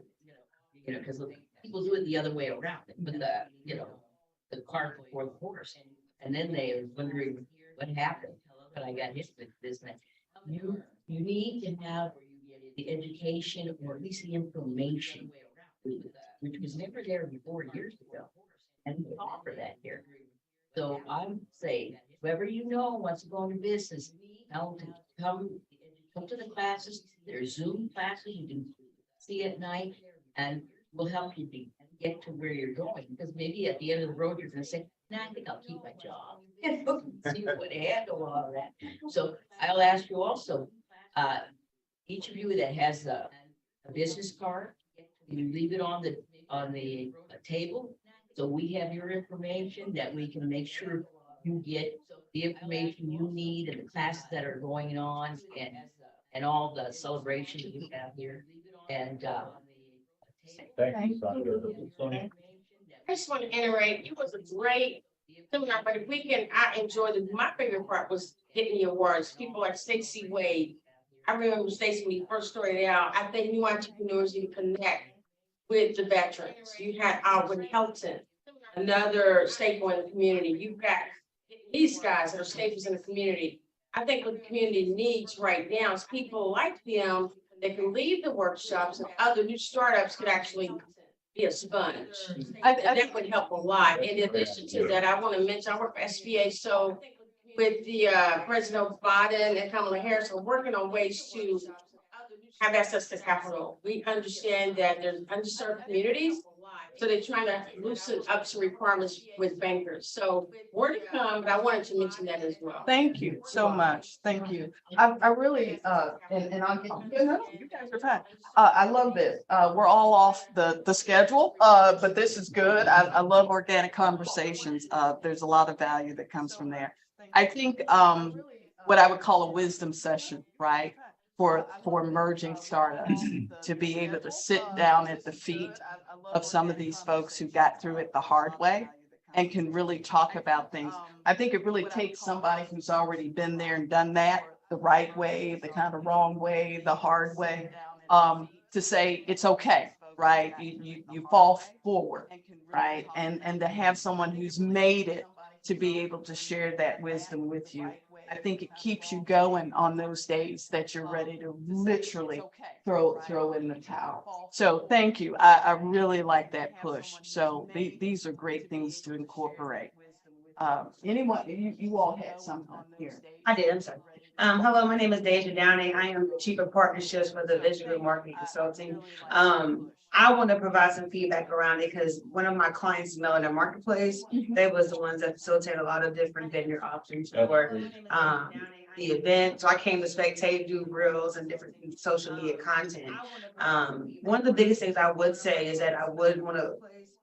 S16: you know, because people do it the other way around. They put the, you know, the cart before the horse. And then they are wondering what happened, but I got hit with this. You need to have the education or at least the information, which was never there before years ago. And we offer that here. So I'm saying, whoever you know wants to go into business, tell them to come to the classes. There's Zoom classes you can see at night, and we'll help you to get to where you're going. Because maybe at the end of the road, you're going to say, "Nah, I think I'll keep my job." See what handle all of that. So I'll ask you also, each of you that has a business card, you leave it on the table. So we have your information that we can make sure you get the information you need and the classes that are going on and all the celebrations that we have here. And
S1: Thank you, Sonia.
S6: I just want to iterate, it was a great seminar, but if we can, I enjoyed it. My favorite part was getting the awards. People like Stacey Wade. I remember Stacey when you first started out. I think new entrepreneurs need to connect with the veterans. You had Alvin Helton, another staple in the community. You've got these guys that are staples in the community. I think what the community needs right now is people like them that can lead the workshops and other new startups could actually be a sponge. And that would help a lot. In addition to that, I want to mention, I work for SBA, so with the President Biden and Kamala Harris, we're working on ways to have access to capital. We understand that there's underserved communities, so they're trying to loosen up some requirements with bankers. So more to come, but I wanted to mention that as well.
S4: Thank you so much. Thank you. I really, and I'll get, you guys are fine. I love this. We're all off the schedule, but this is good. I love organic conversations. There's a lot of value that comes from there. I think what I would call a wisdom session, right? For emerging startups to be able to sit down at the feet of some of these folks who got through it the hard way and can really talk about things. I think it really takes somebody who's already been there and done that the right way, the kind of wrong way, the hard way, to say it's okay, right? You fall forward, right? And to have someone who's made it to be able to share that wisdom with you. I think it keeps you going on those days that you're ready to literally throw in the towel. So thank you. I really like that push. So these are great things to incorporate. Anyone, you all had something here.
S17: I did, I'm sorry. Hello, my name is Deja Downing. I am the Chief of Partnerships for the Visual Marketing Consulting. I want to provide some feedback around it because one of my clients, Melody Marketplace, they was the ones that facilitated a lot of different vendor options for the event. So I came to spectate, do reels and different social media content. One of the biggest things I would say is that I would want to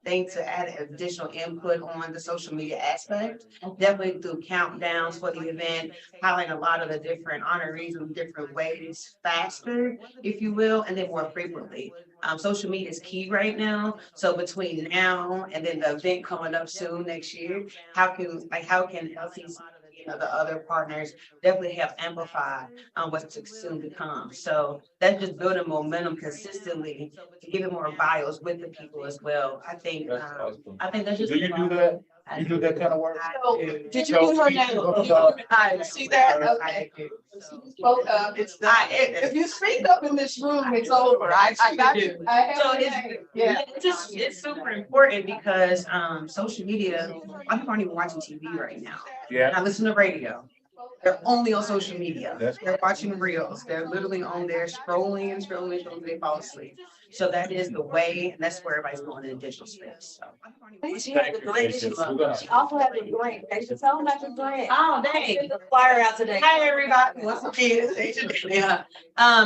S17: to add additional input on the social media aspect, definitely through countdowns for the event, highlight a lot of the different honorees in different ways, faster, if you will, and then more frequently. Social media is key right now. So between now and then the event coming up soon next year, how can LCCC, the other partners definitely help amplify what's soon to come. So that's just building momentum consistently to give it more bios with the people as well. I think that's just.
S1: Do you do that? You do that kind of work?
S4: So, did you get her name? I see that. Okay. Spoke up. If you speak up in this room, it's over. I got you.
S17: It's super important because social media, I'm not even watching TV right now.
S1: Yeah.
S17: I listen to radio. They're only on social media. They're watching reels. They're literally on there scrolling until they fall asleep. So that is the way, and that's where everybody's going in the digital space. So.
S16: She also had a drink. They should tell them about the drink.
S17: Oh, dang.
S16: The flyer out today.
S17: Hi, everybody. What's up, yeah.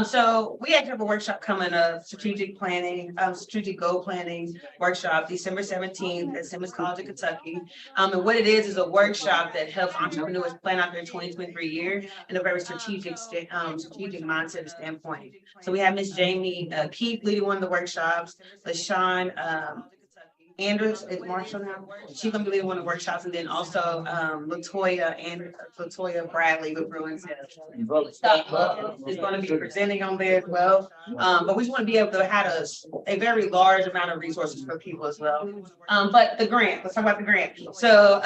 S17: So we actually have a workshop coming up, strategic goal planning workshop, December 17th at Simmons College of Kentucky. And what it is a workshop that helps entrepreneurs plan out their 2023 year in a very strategic mindset standpoint. So we have Miss Jamie Keith leading one one of the workshops. LaShawn, Andrews is Marshall now. She's gonna be leading one of the workshops, and then also Latoya Bradley with Bruins is gonna be presenting on there as well. But we just want to be able to have a very large amount of resources for people as well. But the grant, let's talk about the grant. So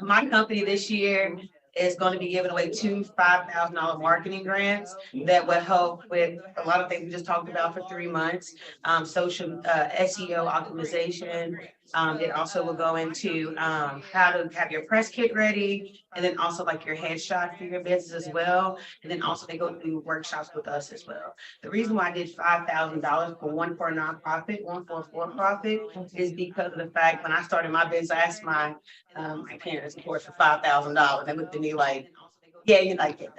S17: my company this year is going to be giving away two $5,000 marketing grants that will help with a lot of things we just talked about for 3 months. Social SEO optimization. It also will go into how to have your press kit ready, and then also like your headshot for your business as well. And then also they go through workshops with us as well. The reason why I did $5,000 one for a nonprofit, one for a for-profit, is because of the fact when I started my business, I asked my parents, of course, for $5,000. They looked at me like, yeah, you like it.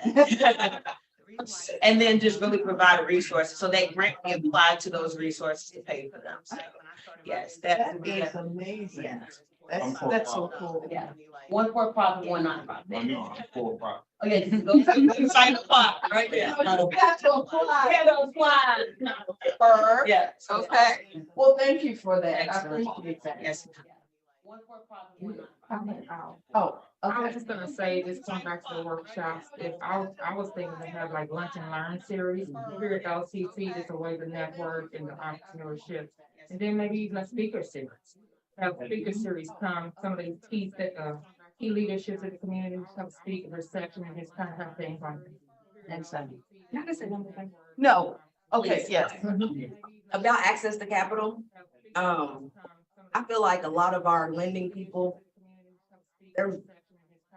S17: And then just really provide a resource. So that grant can be applied to those resources to pay for them. So yes,
S4: That is amazing.
S17: Yeah.
S4: That's so cool.
S17: Yeah. One for profit, one nonprofit.
S14: I know, for profit.
S17: Oh, yeah, go sign the clock right there.
S4: That's so cool.
S17: Yeah.
S4: Okay, well, thank you for that. I appreciate that.
S17: Yes. One for profit, one nonprofit.
S4: Oh,
S9: I was
S4: okay.
S9: just gonna say, just going back to the workshops, if I was thinking to have like lunch and learn series here at LCC, just a way to network and the entrepreneurship. And then maybe even a speaker series. Have speaker series come, some of these key leaderships in the community, come speak, reception and this kind of things like that.
S17: Next Sunday.
S9: Can I just say one more thing?
S4: No, okay, yes.
S3: About access to capital, I feel like a lot of our lending people, they're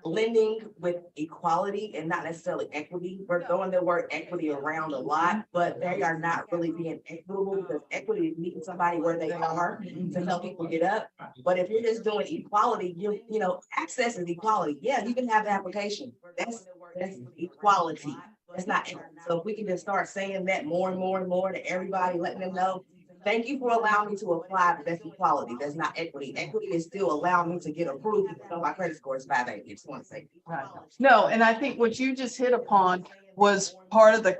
S3: lending with equality and not necessarily equity. We're throwing the word equity around a lot, but they are not really being equitable, because equity is meeting somebody where they are to help people get up. But if you're just doing equality, you know, access is equality. Yeah, you can have the application. That's equality. It's not equity. So if we can just start saying that more and more and more to everybody, letting them know, thank you for allowing me to apply, but that's equality. That's not equity. Equity is still allowing me to get approved, even though my credit score is 580. I just want to say.
S4: No, and I think what you just hit upon was part of the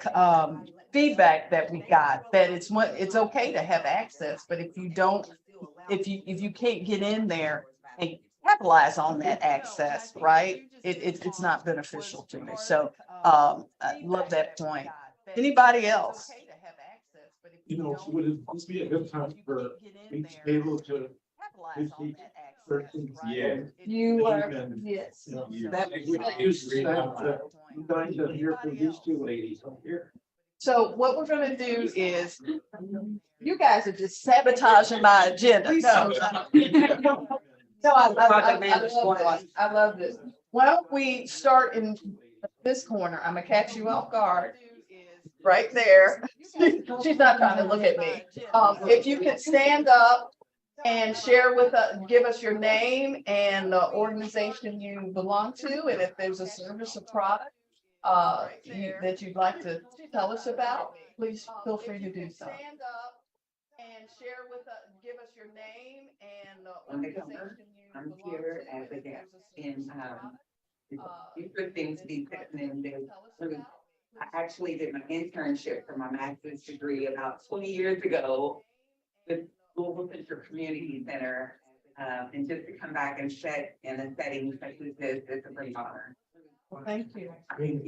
S4: feedback that we got, that it's okay to have access, but if you don't, if you can't get in there and capitalize on that access, right? It's not beneficial to me. So I love that point. Anybody else?
S7: You know, would it be a good time for each table to each person?
S14: Yeah.
S4: You are, yes.
S7: That we use that, I'm going to hear from these two ladies on here.
S4: So what we're gonna do is, you guys are just sabotaging my agenda. No, I love this. Why don't we start in this corner? I'm gonna catch you off guard. Right there. She's not trying to look at me. If you could stand up and share with us, give us your name and the organization you belong to, and if there's a service or product that you'd like to tell us about, please feel free to do so. Stand up and share with us, give us your name and the organization you
S18: I'm
S4: belong
S18: here
S4: to,
S18: as a
S4: if
S18: guest
S4: there's
S18: in, good things to be putting in there. I actually did my internship for my master's degree about 20 years ago with Global Central Community Center. And just to come back and set in a setting such as this, it's a great honor.
S4: Thank you.
S13: Good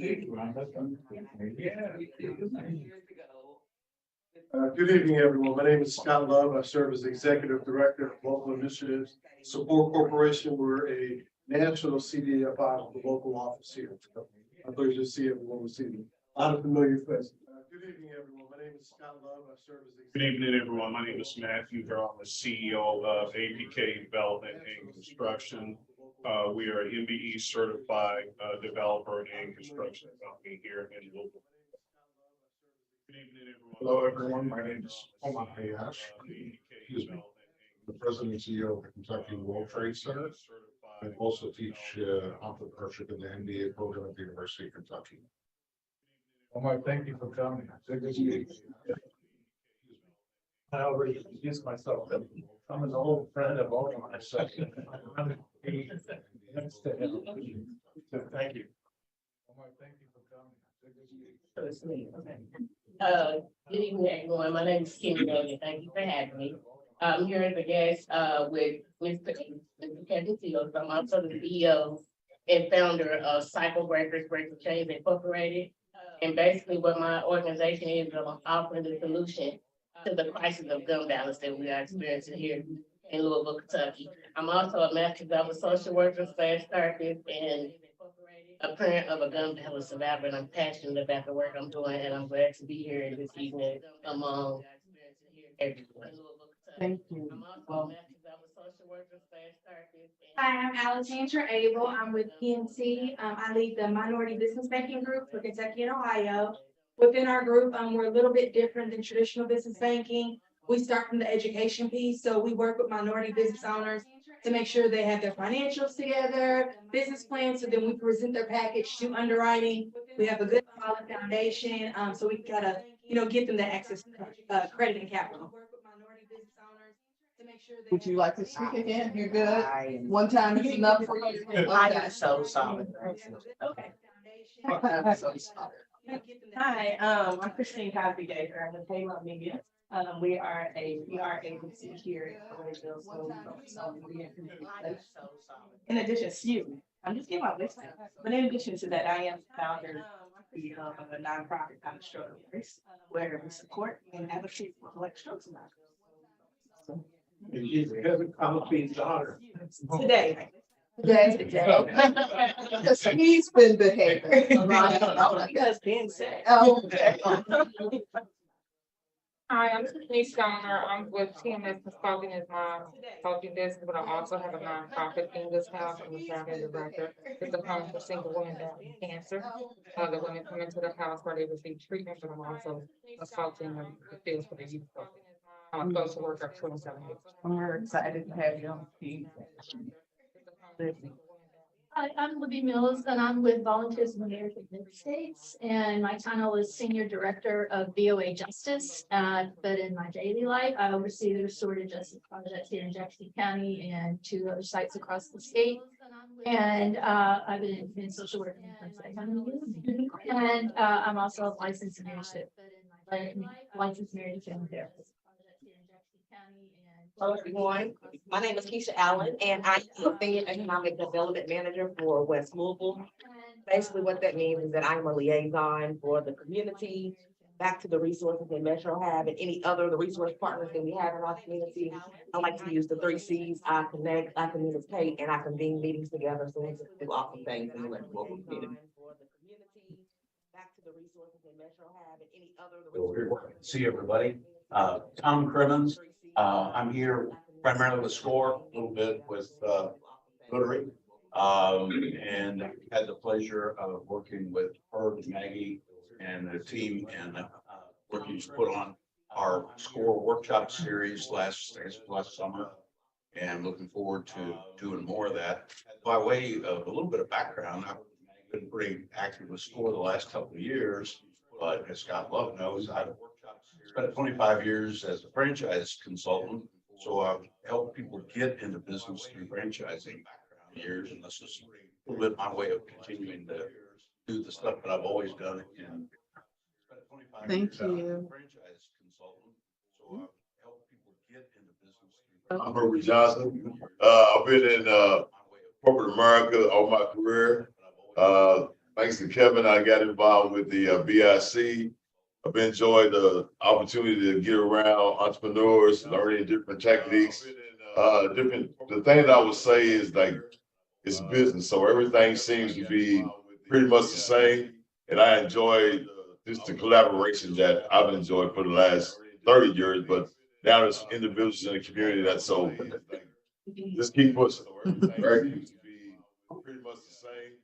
S13: evening, everyone. My name is Scott Love. I serve as Executive Director of Local Initiatives Support Corporation. We're a national CDFI of the local office here. I'm pleased to see everyone this evening. A lot of familiar faces. Good evening, everyone. My name is Scott Love. I serve as
S14: Good evening, everyone. My name is Matthew Here. I'm the CEO of APK Development and Construction. We are an MBE certified developer and construction company here in Louisville. Good evening, everyone.
S12: Hello, everyone. My name is Omar Hayash. Excuse me. The president and CEO of the Kentucky World Trade Center. I also teach entrepreneurship in the MBA program at the University of Kentucky.
S1: Omar, thank you for coming.
S7: I already introduced myself. I'm an old friend of all of my stuff. Next to him. So thank you.
S1: Omar, thank you for coming.
S6: Good evening, everyone. My name is Kim Young. Thank you for having me. I'm here as a guest with Mr. Kevin Fields. I'm also the CEO and founder of Cycle Breakers Breaker Chains Incorporated. And basically what my organization is, I'm offering the solution to the crisis of gun violence that we are experiencing here in Louisville, Kentucky. I'm also a master's of a social worker / therapist and a parent of a gun violence survivor, and I'm passionate about the work I'm doing, and I'm glad to be here this evening among everyone.
S4: Thank you.
S19: Hi, I'm Alexandra Abel. I'm with PNC. I lead the Minority Business Banking Group for Kentucky and Ohio. Within our group, we're a little bit different than traditional business banking. We start from the education piece, so we work with minority business owners to make sure they have their financials together, business plans, so then we present their package to underwriting. We have a good solid foundation, so we gotta, get them the access to credit and capital.
S4: Would you like to speak again? You're good? One time is enough for you?
S3: I am so sorry.
S19: Okay.
S4: I'm so sorry.
S19: Hi, I'm Christine Cosby Gaker. I'm with Halo Media. We are a PR agency here in Louisville, so in addition, excuse me, I'm just getting my list out. But in addition to that, I am founder of a nonprofit called Struggle Race, where we support and advocate for Black struggle survivors.
S7: And she's Kevin Cosby's daughter.
S19: Today.
S4: Because he's been behaving.
S19: Because being said.
S4: Oh, okay.
S9: Hi, I'm Tiffany Stoner. I'm with TMS Consulting as my consulting business, but I also have a nonprofit in this house. I'm the founder and director. It's a home for single women that have cancer. The women come into the house where they receive treatment, but I'm also consulting the fields for the youth. I'm a social worker of 27 years.
S4: We're excited to have you on the team.
S20: Hi, I'm Libby Mills, and I'm with Volunteers in the United States, and my title is Senior Director of VOA Justice. But in my daily life, I oversee the restorative justice projects here in Jackson County and 2 other sites across the state. And I've been in social work for 7 years, and I'm also a licensed marriage and family therapist.
S3: Hello, everyone. My name is Keisha Allen, and I'm the Senior Economic Development Manager for West Louisville. Basically, what that means is that I'm a liaison for the community, back to the resources that Metro have, and any other the resource partners that we have in our community. I like to use the 3 C's: I connect, I communicate, and I convene meetings together so we can do awesome things in the West Louisville community. Back to the resources that Metro have, and any other.
S11: See everybody. Tom Crimmins. I'm here primarily with SCORE, a little bit with Rotary, and had the pleasure of working with Herb and Maggie and the team and working to put on our SCORE workshop series last summer, and looking forward to doing more of that. By way of a little bit of background, I've been pretty active with SCORE the last couple of years, but as Scott Love knows, I've spent 25 years as a franchise consultant, so I've helped people get into business through franchising years, and this is a little bit my way of continuing to do the stuff that I've always done. And
S4: Thank you.
S11: Franchise consultant, so I've helped people get into business.
S8: I'm Herbert Johnson. I've been in corporate America all my career. Thanks to Kevin, I got involved with the BIC. I've enjoyed the opportunity to get around entrepreneurs, learning different techniques. The thing that I would say is like, it's business. So everything seems to be pretty much the same. And I enjoy just the collaboration that I've enjoyed for the last 30 years, but now there's individuals in the community that's so, just keep pushing. Pretty much the same.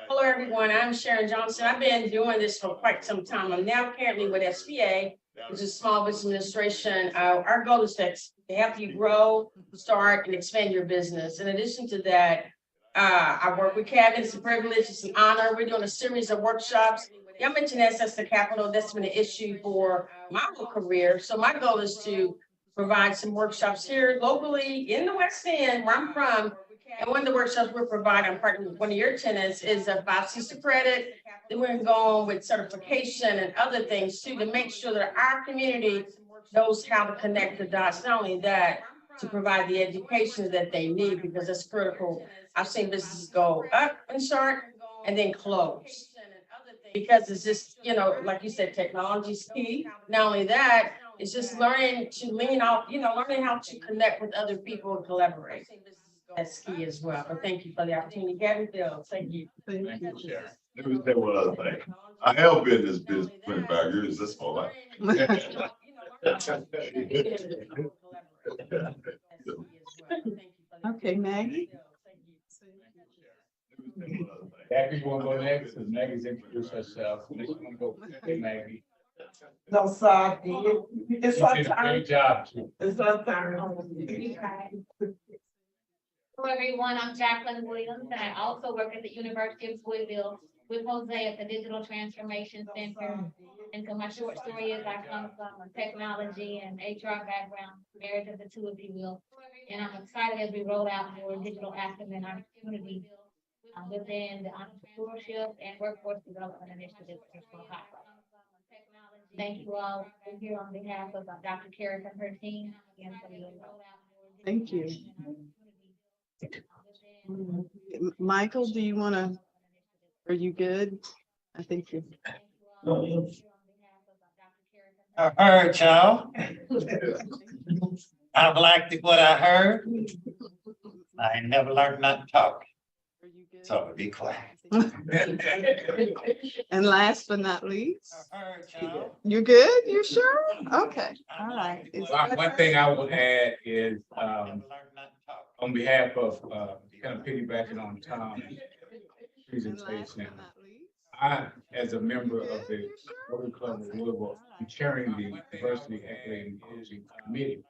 S6: Hello, everyone. I'm Sharon Johnson. I've been doing this for quite some time. I'm now currently with SBA, which is Small Business Administration. Our goal is to help you grow, start, and expand your business. In addition to that, I work with Kevin. It's a privilege. It's an honor. We're doing a series of workshops. Y'all mentioned access to capital. That's been an issue for my whole career. So my goal is to provide some workshops here locally in the West End, where I'm from, And one of the workshops we're providing, partnering with one of your tenants, is a 5 sister credit. Then we're going with certification and other things too, to make sure that our community knows how to connect the dots. Not only that, to provide the education that they need, because it's critical. I've seen businesses go up and start and then close. Because it's just, you know, like you said, technology is key. Not only that, it's just learning to lean out, you know, learning how to connect with other people and collaborate. That's key as well. But thank you for the opportunity. Gavin, Phil, thank you.
S8: Thank you, Sharon. Let me say one other thing. I have been in this business 25 years, that's my life.
S4: Okay, Maggie.
S1: Jackie, you wanna go next? Because Maggie's introduced herself. Unless you wanna go, okay, Maggie.
S10: No, sorry. It's
S1: You
S10: our
S1: did a
S10: time.
S1: great job too.
S10: It's our time.
S20: Hello, everyone. I'm Jacqueline Williams, and I also work at the University of Louisville with Jose at the Digital Transformation Center. And so my short story is I come from a technology and HR background, marriage of the two, if you will. And I'm excited as we roll out more digital acumen in our community within the entrepreneurship and workforce development initiatives. Thank you all. I'm here on behalf of Dr. Carrick and her team.
S4: Thank you. Michael, do you want to, are you good? I think you're.
S21: I heard y'all. I've liked what I heard. I ain't never learned not to talk. So I'll be quiet.
S4: And last but not least, you're good? You sure? Okay, all right.
S1: One thing I would add is, on behalf of, kind of piggybacking on Tom's presentation, I, as a member of the Rotary Club of Louisville, am chairing the Diversity, Equity, and Inclusion Committee.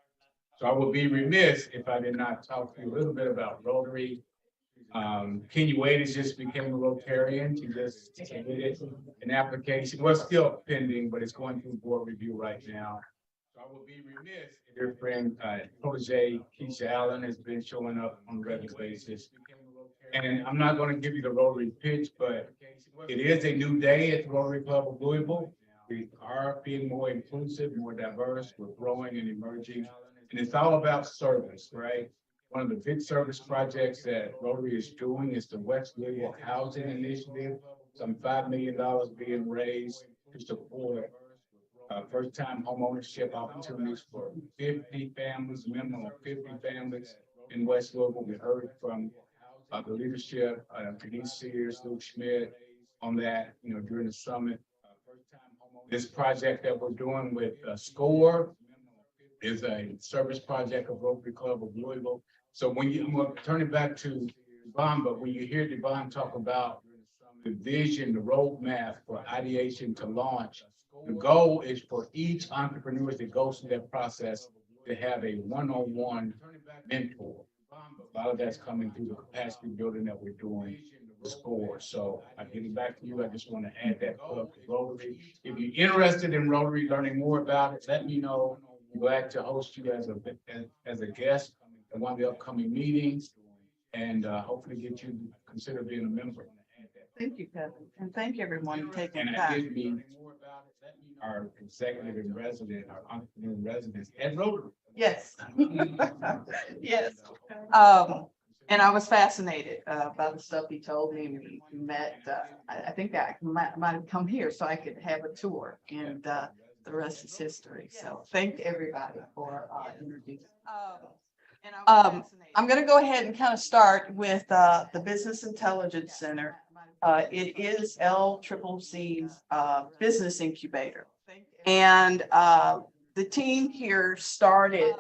S1: So I would be remiss if I did not talk to you a little bit about Rotary. Kenya Wade has just became a Rotarian. She just submitted an application. Well, still pending, but it's going through board review right now. So I would be remiss if your friend, protege Keisha Allen has been showing up on a regular basis. And I'm not going to give you the Rotary pitch, but it is a new day at the Rotary Club of Louisville. We are being more inclusive, more diverse. We're growing and emerging. And it's all about service, right? One of the big service projects that Rotary is doing is the West Louisville Housing Initiative. Some $5 million being raised to support first-time home ownership opportunities for 50 families, minimum of 50 families in West Louisville. We heard from the leadership, Denise Sears, Luke Schmidt, on that, you know, during the summit. This project that we're doing with SCORE is a service project of Rotary Club of Louisville. So when you, I'm going to turn it back to Devon, but when you hear Devon talk about the vision, the roadmap for ideation to launch, the goal is for each entrepreneur that goes through that process to have a one-on-one mentor. A lot of that's coming through the capacity building that we're doing with SCORE. So I give it back to you. I just want to add that plug to Rotary. If you're interested in Rotary, learning more about it, let me know. I'm glad to host you as a guest at one of the upcoming meetings, and hopefully get you to consider being a member.
S4: Thank you, Kevin, and thank everyone for taking
S1: And I did meet our executive in residence, our entrepreneur in residence at Rotary.
S4: Yes. Yes. And I was fascinated by the stuff he told me. We met, I think I might have come here so I could have a tour, and the rest is history. So thank everybody for introducing. I'm going to go ahead and kind of start with the Business Intelligence Center. It is LCCC's business incubator. And the team here started,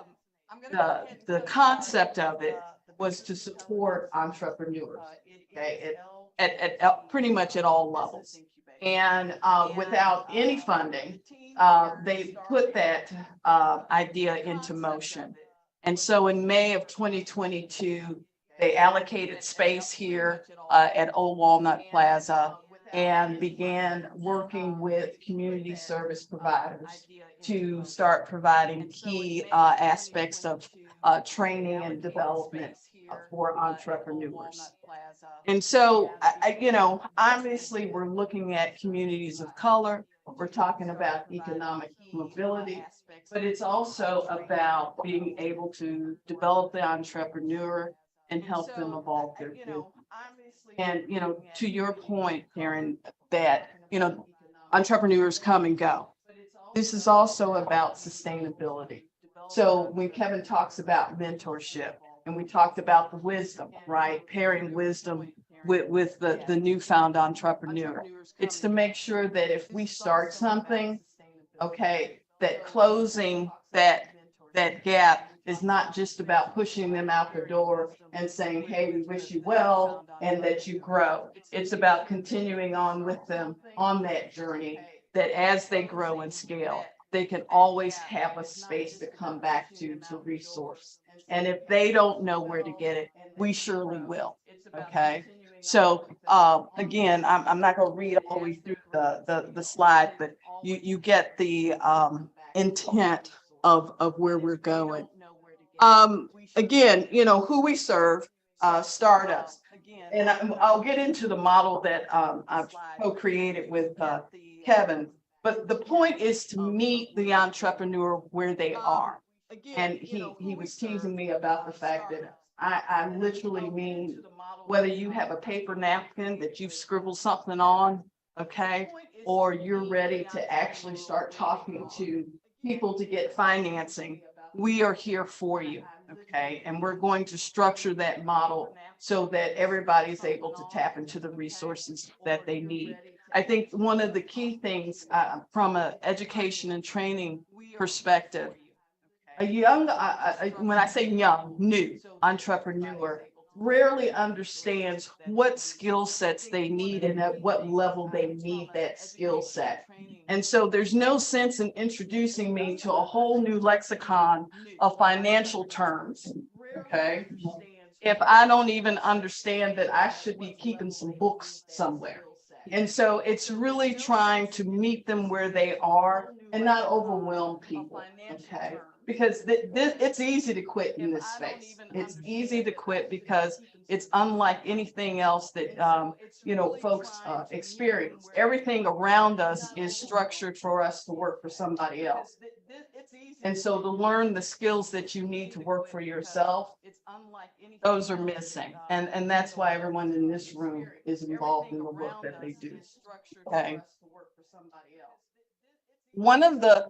S4: the concept of it was to support entrepreneurs, okay, at pretty much at all levels. And without any funding, they put that idea into motion. And so in May of 2022, they allocated space here at Old Walnut Plaza and began working with community service providers to start providing key aspects of training and development for entrepreneurs. And so, obviously, we're looking at communities of color. We're talking about economic mobility, but it's also about being able to develop the entrepreneur and help them evolve their business. And, to your point, Karen, that, entrepreneurs come and go. This is also about sustainability. So when Kevin talks about mentorship, and we talked about the wisdom, right? Pairing wisdom with the newfound entrepreneur. It's to make sure that if we start something, okay, that closing that gap is not just about pushing them out the door and saying, hey, we wish you well, and that you grow. It's about continuing on with them on that journey, that as they grow and scale, they can always have a space to come back to resource. And if they don't know where to get it, we surely will. Okay. So again, I'm not going to read all the way through the slide, but you get the intent of where we're going. Again, who we serve, startups. And I'll get into the model that I've co-created with Kevin. But the point is to meet the entrepreneur where they are. And he was teasing me about the fact that I literally mean whether you have a paper napkin that you've scribbled something on, okay, or you're ready to actually start talking to people to get financing, we are here for you, okay? And we're going to structure that model so that everybody's able to tap into the resources that they need. I think one of the key things from an education and training perspective, a young, when I say young, new entrepreneur rarely understands what skill sets they need and at what level they need that skill set. And so there's no sense in introducing me to a whole new lexicon of financial terms, okay? If I don't even understand that I should be keeping some books somewhere. And so it's really trying to meet them where they are and not overwhelm people, okay? Because it's easy to quit in this space. It's easy to quit because it's unlike anything else that, folks experience. Everything around us is structured for us to work for somebody else. And so to learn the skills that you need to work for yourself, those are missing. And that's why everyone in this room is involved in the work that they do. Okay. One of the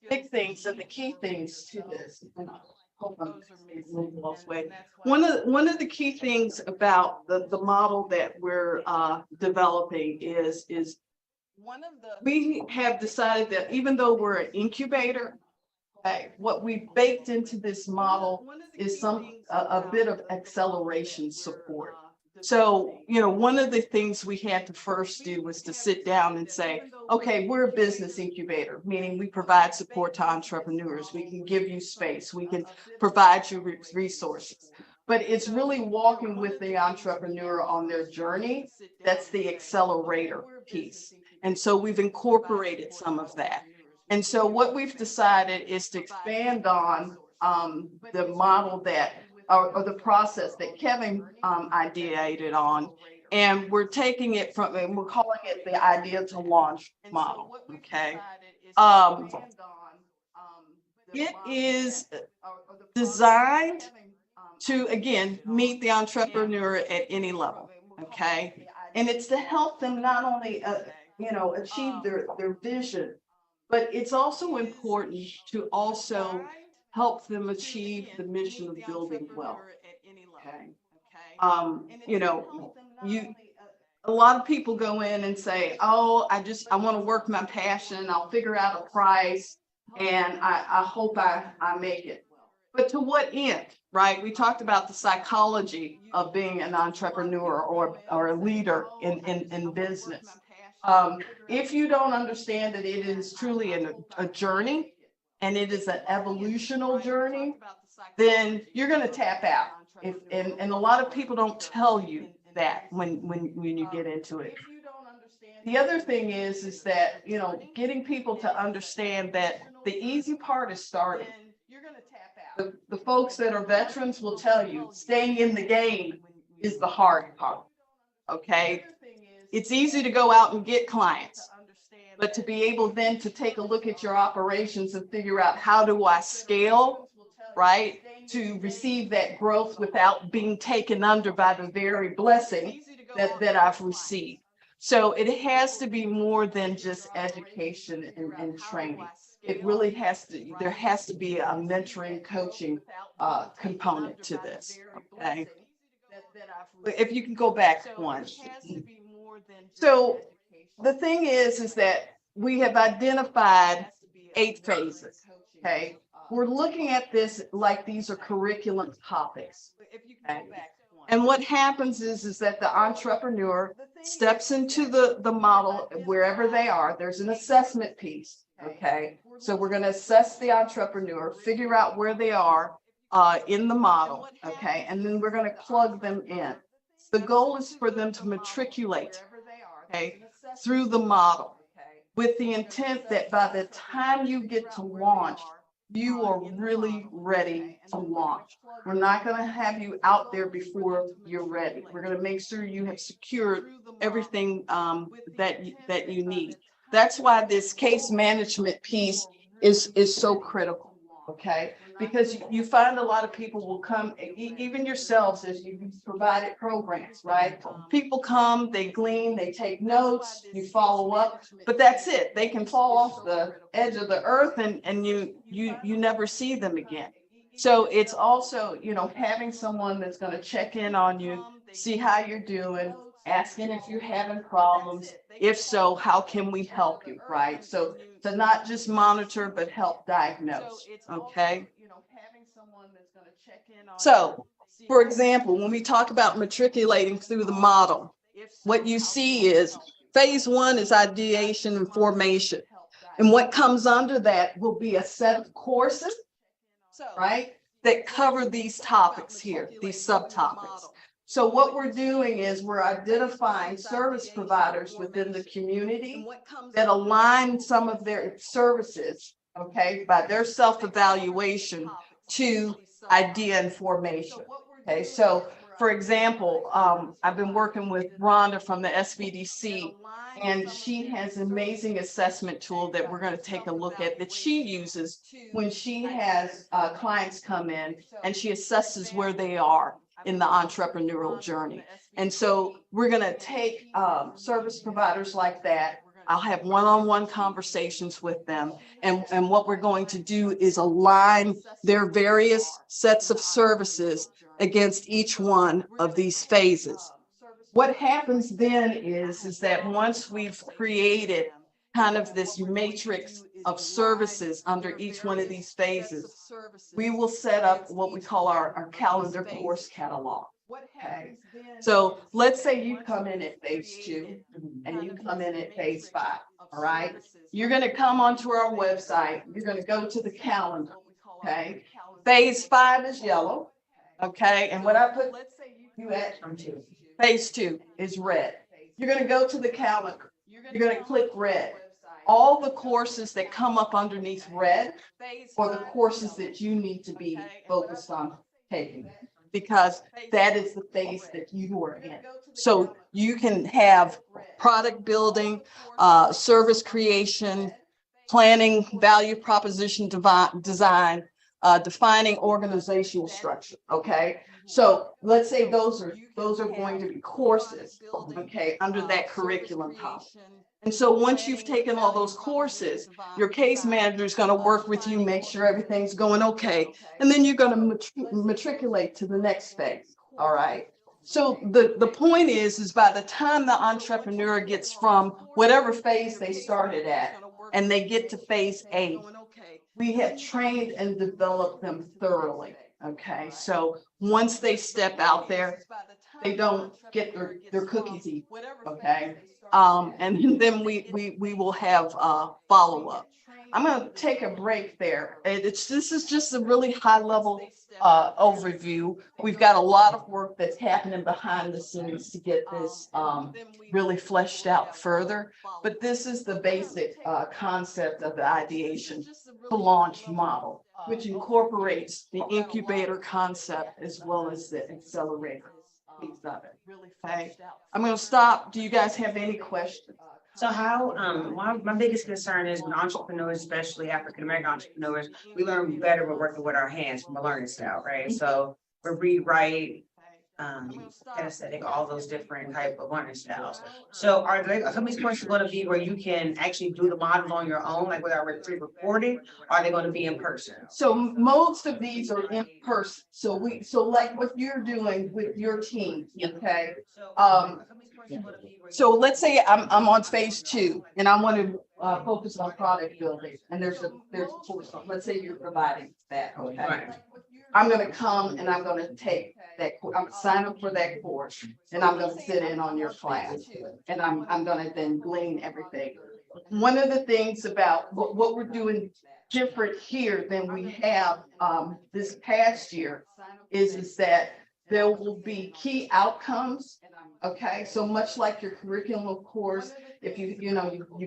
S4: big things and the key things to this, one of the key things about the model that we're developing is we have decided that even though we're an incubator, what we baked into this model is a bit of acceleration support. So, one of the things we had to first do was to sit down and say, okay, we're a business incubator, meaning we provide support to entrepreneurs. We can give you space. We can provide you resources. But it's really walking with the entrepreneur on their journey. That's the accelerator piece. And so we've incorporated some of that. And so what we've decided is to expand on the model that, or the process that Kevin ideated on, and we're taking it from, and we're calling it the idea to launch model, okay? It is designed to, again, meet the entrepreneur at any level, okay? And it's to help them not only, achieve their vision, but it's also important to also help them achieve the mission of building wealth. Okay. A lot of people go in and say, oh, I want to work my passion. I'll figure out a price and I hope I make it. But to what end, right? We talked about the psychology of being an entrepreneur or a leader in business. If you don't understand that it is truly a journey and it is an evolutional journey, then you're going to tap out. And a lot of people don't tell you that when you get into it. The other thing is that, getting people to understand that the easy part is starting. the folks that are veterans will tell you, staying in the game is the hard part. Okay? It's easy to go out and get clients, but to be able then to take a look at your operations and figure out how do I scale, right? To receive that growth without being taken under by the very blessing that I've received. So it has to be more than just education and training. It really has to, there has to be a mentoring, coaching component to this, okay? If you can go back one. So the thing is that we have identified 8 phases, okay? We're looking at this like these are curriculum topics. Okay? And what happens is that the entrepreneur steps into the model wherever they are. There's an assessment piece, okay? So we're going to assess the entrepreneur, figure out where they are in the model, okay? And then we're going to plug them in. The goal is for them to matriculate, okay, through the model with the intent that by the time you get to launch, you are really ready to launch. We're not going to have you out there before you're ready. We're going to make sure you have secured everything that you need. That's why this case management piece is so critical, okay? Because you find a lot of people will come, even yourselves as you provided programs, right? People come, they glean, they take notes, you follow up, but that's it. They can fall off the edge of the earth and you never see them again. So it's also, you know, having someone that's going to check in on you, see how you're doing, asking if you're having problems. If so, how can we help you, right? So to not just monitor, but help diagnose, okay? So, for example, when we talk about matriculating through the model, what you see is phase 1 is ideation and formation. And what comes under that will be a set of courses, right, that cover these topics here, these subtopics. So what we're doing is we're identifying service providers within the community that align some of their services, okay, by their self-evaluation to idea and formation. Okay, so for example, I've been working with Rhonda from the SBDC, and she has an amazing assessment tool that we're going to take a look at that she uses when she has clients come in and she assesses where they are in the entrepreneurial journey. And so we're going to take service providers like that. I'll have one-on-one conversations with them. And what we're going to do is align their various sets of services against each one of these phases. What happens then is that once we've created kind of this matrix of services under each one of these phases, we will set up what we call our calendar course catalog. Okay, so let's say you come in at phase 2 and you come in at phase 5. All right, you're going to come onto our website. You're going to go to the calendar. Okay, phase 5 is yellow. Okay, and what I put you at phase 2 is red. You're going to go to the calendar. You're going to click red. All the courses that come up underneath red are the courses that you need to be focused on taking, because that is the phase that you are in. So you can have product building, service creation, planning, value proposition design, defining organizational structure. Okay, so let's say those are going to be courses, okay, under that curriculum topic. And so once you've taken all those courses, your case manager is going to work with you, make sure everything's going okay, and then you're going to matriculate to the next phase. All right. So the point is by the time the entrepreneur gets from whatever phase they started at and they get to phase 8, we have trained and developed them thoroughly. Okay, so once they step out there, they don't get their cookies eaten, okay? And then we will have follow-up. I'm gonna take a break there. This is just a really high level overview. We've got a lot of work that's happening behind the scenes to get this really fleshed out further. But this is the basic concept of the ideation to launch model, which incorporates the incubator concept as well as the accelerator piece of it. Okay, I'm gonna stop. Do you guys have any questions?
S17: So how, my biggest concern is when entrepreneurs, especially African-American entrepreneurs, we learn better when working with our hands from a learning style, right? So we read, write, kinesthetic, all those different type of learning styles. So are some of these courses going to be where you can actually do the model on your own, like without pre-recorded? Are they going to be in person?
S4: So most of these are in person. So like what you're doing with your team, okay? So let's say I'm on phase 2 and I want to focus on product building, and there's a course. Let's say you're providing that, okay?
S17: Right.
S4: I'm gonna come and I'm gonna take that, I'm gonna sign up for that course, and I'm gonna sit in on your class, and I'm gonna then glean everything. One of the things about what we're doing different here than we have this past year is that there will be key outcomes. Okay, so much like your curriculum course, if you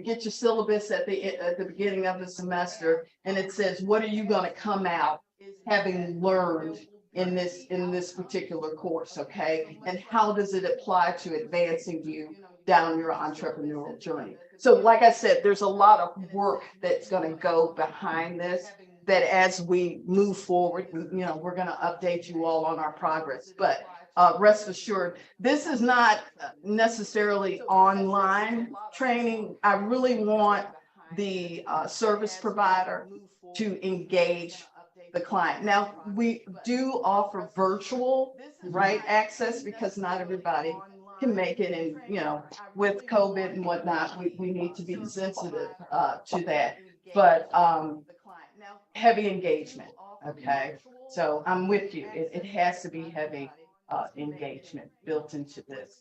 S4: get your syllabus at the beginning of the semester, and it says, what are you going to come out having learned in this particular course, okay? And how does it apply to advancing you down your entrepreneurial journey? So like I said, there's a lot of work that's going to go behind this, that as we move forward, we're going to update you all on our progress. But rest assured, this is not necessarily online training. I really want the service provider to engage the client. Now, we do offer virtual, right, access, because not everybody can make it. And, with COVID and whatnot, we need to be sensitive to that. But heavy engagement, okay? So I'm with you. It has to be heavy engagement built into this.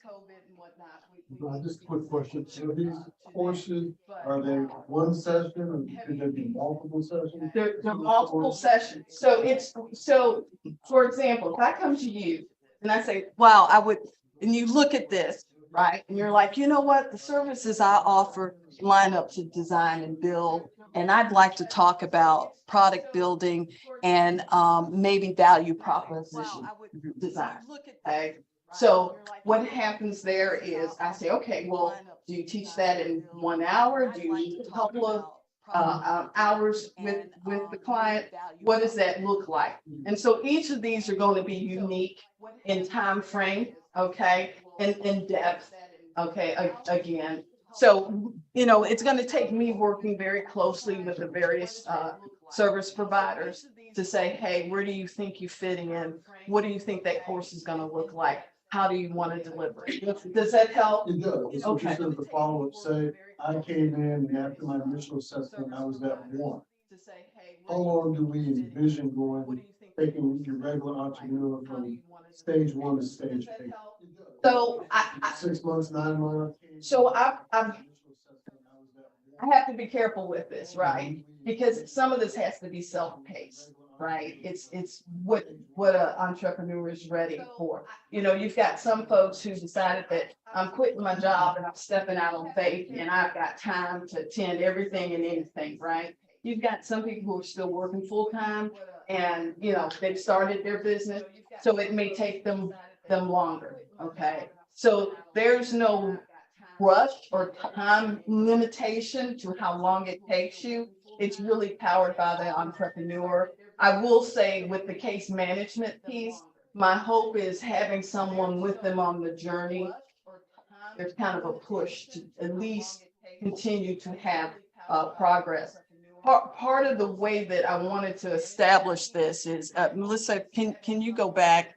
S13: Just a quick question. So these courses, are they one session or could there be multiple sessions?
S4: They're multiple sessions. So for example, if I come to you and I say, wow, and you look at this, right? And you're like, you know what? The services I offer line up to design and build. And I'd like to talk about product building and maybe value proposition design. Okay. So what happens there is I say, okay, well, do you teach that in 1 hour? Do you need a couple of hours with the client? What does that look like? And so each of these are going to be unique in time frame, okay, and in depth, okay, again. So, it's going to take me working very closely with the various service providers to say, hey, where do you think you fit in? What do you think that course is going to look like? How do you want to deliver it? Does that help?
S13: It does. So just as the follow-up, say, I came in and after my initial assessment, I was at 1. How long do we envision going, taking your regular entrepreneur from stage 1 to stage 8?
S4: So
S13: 6 months, 9 months?
S4: So I have to be careful with this, right? Because some of this has to be self-paced, right? It's what an entrepreneur is ready for. You've got some folks who decided that I'm quitting my job and I'm stepping out on faith and I've got time to attend everything and anything, right? You've got some people who are still working full-time and, they've started their business, so it may take them longer, okay? So there's no rush or time limitation to how long it takes you. It's really powered by the entrepreneur. I will say with the case management piece, my hope is having someone with them on the journey. There's kind of a push to at least continue to have progress. Part of the way that I wanted to establish this is, Melissa, can you go back?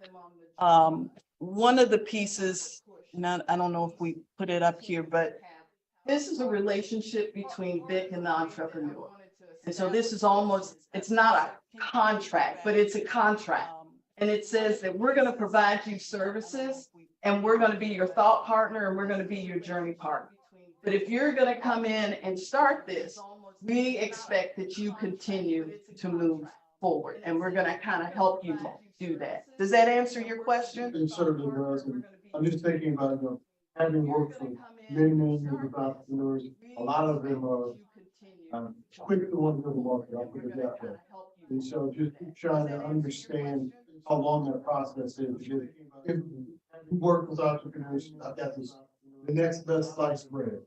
S4: One of the pieces, I don't know if we put it up here, but this is a relationship between Vic and the entrepreneur. And so this is it's not a contract, but it's a contract. And it says that we're going to provide you services and we're gonna be your thought partner and we're gonna be your journey partner. But if you're gonna come in and start this, we expect that you continue to move forward, and we're gonna kind of help you do that. Does that answer your question?
S13: It certainly does, and I'm just thinking about, having worked with many years with entrepreneurs, a lot of them are quick to want to go to market, I'll put it that way. And so just trying to understand how long that process is. Because if you work with entrepreneurs, I've got this, the next best sliced bread.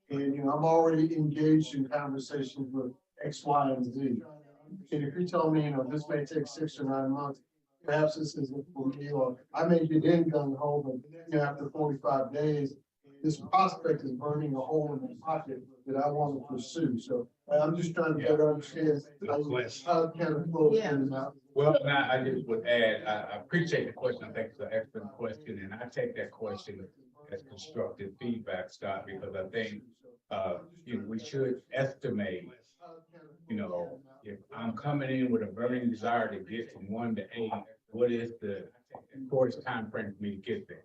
S13: And, I'm already engaged in conversations with X, Y, and Z. And if you tell me, this may take 6 or 9 months, perhaps this isn't for me, or I may get in gung ho, but after 45 days, this prospect is burning a hole in my pocket that I want to pursue. So I'm just trying to better understand how it kind of flows in and out.
S1: Well, now I just would add, I appreciate the question. I think it's an excellent question, and I take that question as constructive feedback, Scott, because I think we should estimate, if I'm coming in with a burning desire to get from 1 to 8, what is the shortest time frame for me to get there?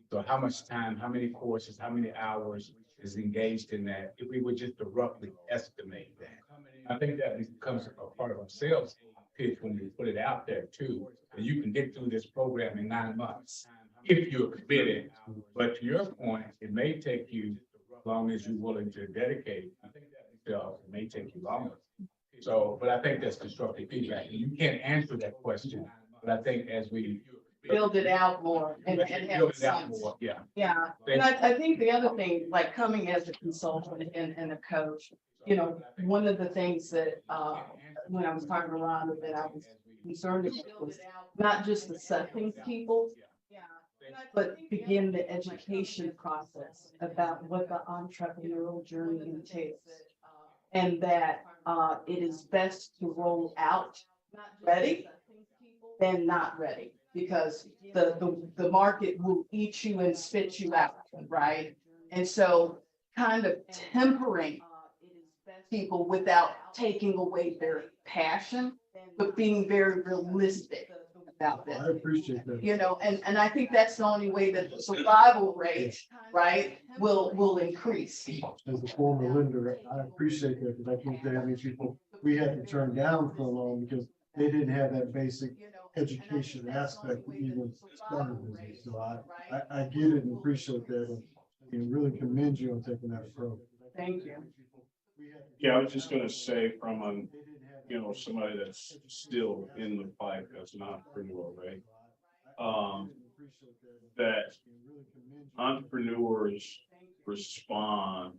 S1: So how much time, how many courses, how many hours is engaged in that? If we would just roughly estimate that. I think that becomes a part of our sales pitch when we put it out there too. And you can get through this program in 9 months if you're committed. But to your point, it may take you as long as you're willing to dedicate. I think that it may take you longer. So, but I think that's constructive feedback. You can't answer that question, but I think as we
S4: Build it out more and have sense.
S1: Yeah.
S4: Yeah, and I think the other thing, like coming as a consultant and a coach, one of the things that, when I was talking around that I was concerned about was not just assessing people, but begin the education process about what the entrepreneurial journey entails. And that it is best to roll out ready than not ready, because the market will eat you and spit you out, right? And so kind of tempering people without taking away their passion, but being very realistic about this.
S13: I appreciate that.
S4: And I think that's the only way that the survival rate, right, will increase.
S13: As a former lender, I appreciate that, because I think that many people, we had to turn down for a loan because they didn't have that basic education aspect to even start a business. So I get it and appreciate that, and really commend you on taking that approach.
S4: Thank you.
S14: Yeah, I was just gonna say from somebody that's still in the fight as an entrepreneur, right? That entrepreneurs respond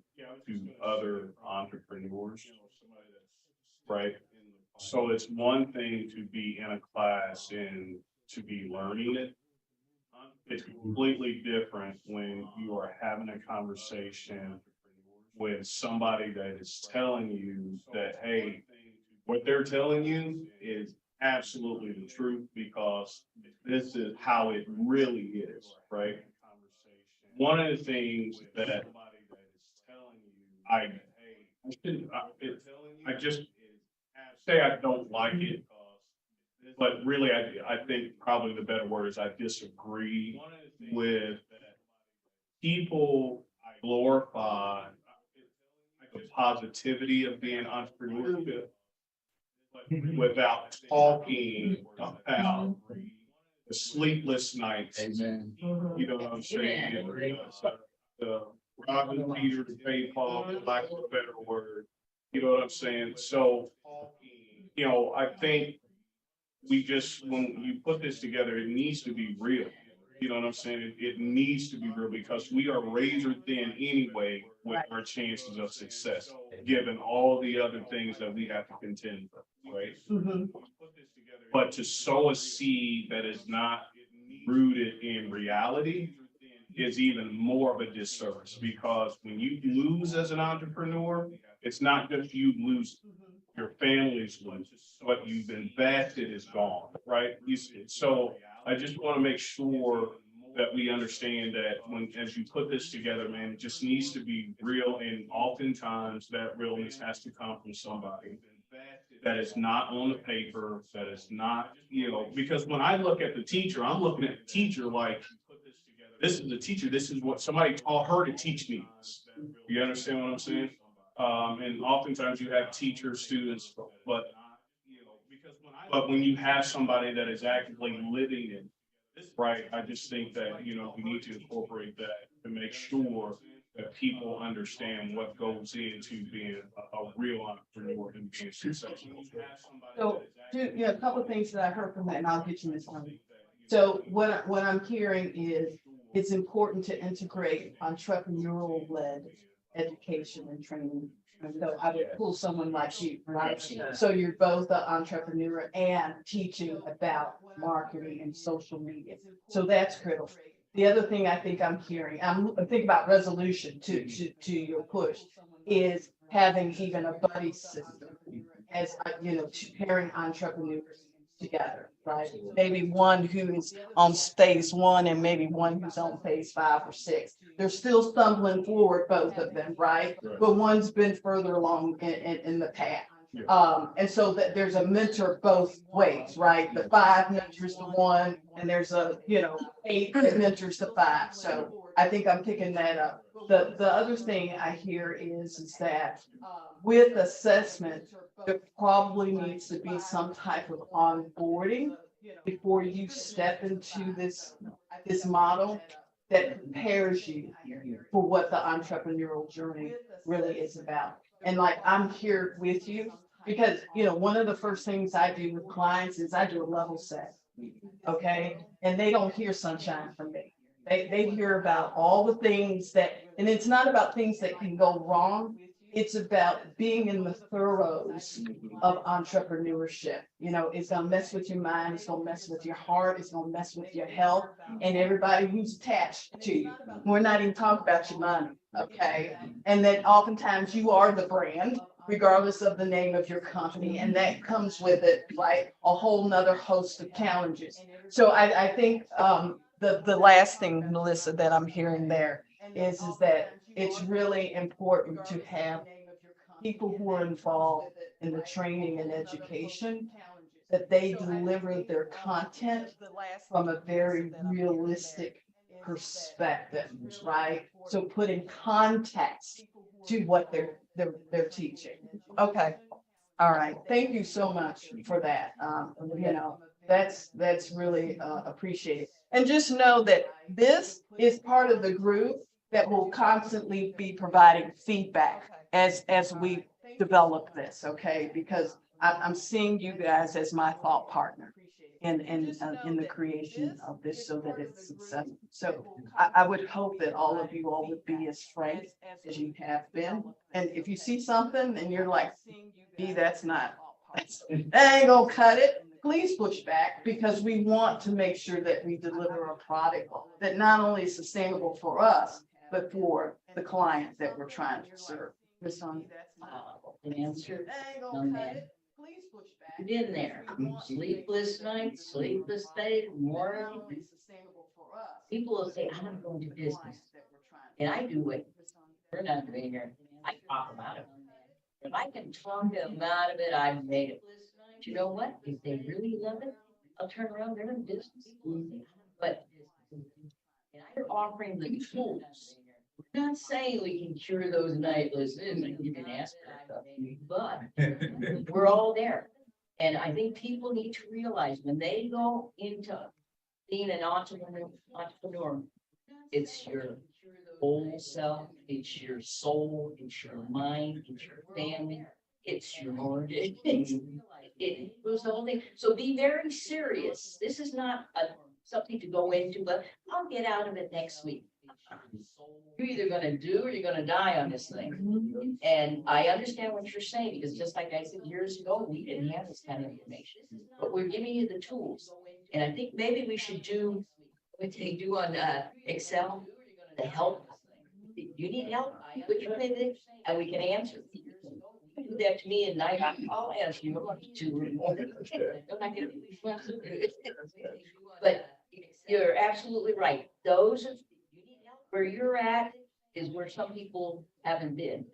S14: to other entrepreneurs, right? So it's one thing to be in a class and to be learning it. It's completely different when you are having a conversation with somebody that is telling you that, hey, what they're telling you is absolutely the truth, because this is how it really is, right? One of the things that I just say I don't like it, but really I think probably the better word is I disagree with people glorify the positivity of being entrepreneurship without talking about the sleepless nights.
S1: Amen.
S14: You know what I'm saying? The robbing Peter to pay Paul, for lack of a better word. You know what I'm saying? So, I think when you put this together, it needs to be real. You know what I'm saying? It needs to be real, because we are razor thin anyway with our chances of success, given all the other things that we have to contend with, right?
S4: Mm-hmm.
S14: But to sow a seed that is not rooted in reality is even more of a disservice, because when you lose as an entrepreneur, it's not just you lose, your family's lose, what you've invested is gone, right? So I just want to make sure that we understand that as you put this together, man, it just needs to be real. And oftentimes that realness has to come from somebody that is not on the paper, that is not, because when I look at the teacher, I'm looking at the teacher like this is the teacher, this is what somebody taught her to teach me. You understand what I'm saying? And oftentimes you have teachers, students, but when you have somebody that is actively living it, right, I just think that, we need to incorporate that to make sure that people understand what goes into being a real entrepreneur and being successful.
S4: So, a couple of things that I heard from that, and I'll get you this one. So what I'm hearing is it's important to integrate entrepreneurial-led education and training. And so I would pull someone like you, right? So you're both an entrepreneur and teaching about marketing and social media. So that's critical. The other thing I think I'm hearing, I'm thinking about resolution to your push, is having even a buddy system as, pairing entrepreneurs together, right? Maybe one who is on phase 1 and maybe one who's on phase 5 or 6. They're still stumbling forward, both of them, right? But one's been further along in the path. And so that there's a mentor both ways, right? The 5 mentors the 1, and there's a, 8 that mentors the 5. So I think I'm picking that up. The other thing I hear is that with assessment, there probably needs to be some type of onboarding before you step into this model that prepares you for what the entrepreneurial journey really is about. And like, I'm here with you because, one of the first things I do with clients is I do a level set. Okay. And they don't hear sunshine from me. They hear about all the things and it's not about things that can go wrong. It's about being in the thoroes of entrepreneurship. It's gonna mess with your mind, it's gonna mess with your heart, it's gonna mess with your health and everybody who's attached to you. We're not even talking about your money, okay? And then oftentimes you are the brand, regardless of the name of your company, and that comes with it, like a whole nother host of challenges. So I think the last thing, Melissa, that I'm hearing there is that it's really important to have people who are involved in the training and education, that they deliver their content from a very realistic perspective, right? So putting context to what they're teaching. Okay. All right. Thank you so much for that. That's really appreciated. And just know that this is part of the group that will constantly be providing feedback as we develop this, okay? Because I'm seeing you guys as my thought partner in the creation of this so that it's successful. So I would hope that all of you all would be as frank as you have been. And if you see something and you're like, that ain't gonna cut it, please push back, because we want to make sure that we deliver a product that not only is sustainable for us, but for the client that we're trying to serve. Ms. Sonia?
S16: An answer, young man. Been there, sleepless nights, sleepless days, morning. People will say, I'm going to business. And I do it. We're not doing here. I talk about it. If I can talk them out of it, I've made it. But you know what? If they really love it, I'll turn around, they're in business. But you're offering the tools. We're not saying we can cure those nightless, and you can ask for stuff, but we're all there. And I think people need to realize when they go into being an entrepreneur, it's your whole self, it's your soul, it's your mind, it's your family, it's your mortgage. It was the whole thing. So be very serious. This is not something to go into, but I'll get out of it next week. You're either gonna do or you're gonna die on this thing. And I understand what you're saying, because just like I said years ago, we didn't have this kind of information, but we're giving you the tools. And I think maybe we should do what they do on Excel, the help. You need help, put your name in, and we can answer. You do that to me at night, I'll answer you about 2 in the morning. Don't I get it? But you're absolutely right. Those where you're at is where some people haven't been.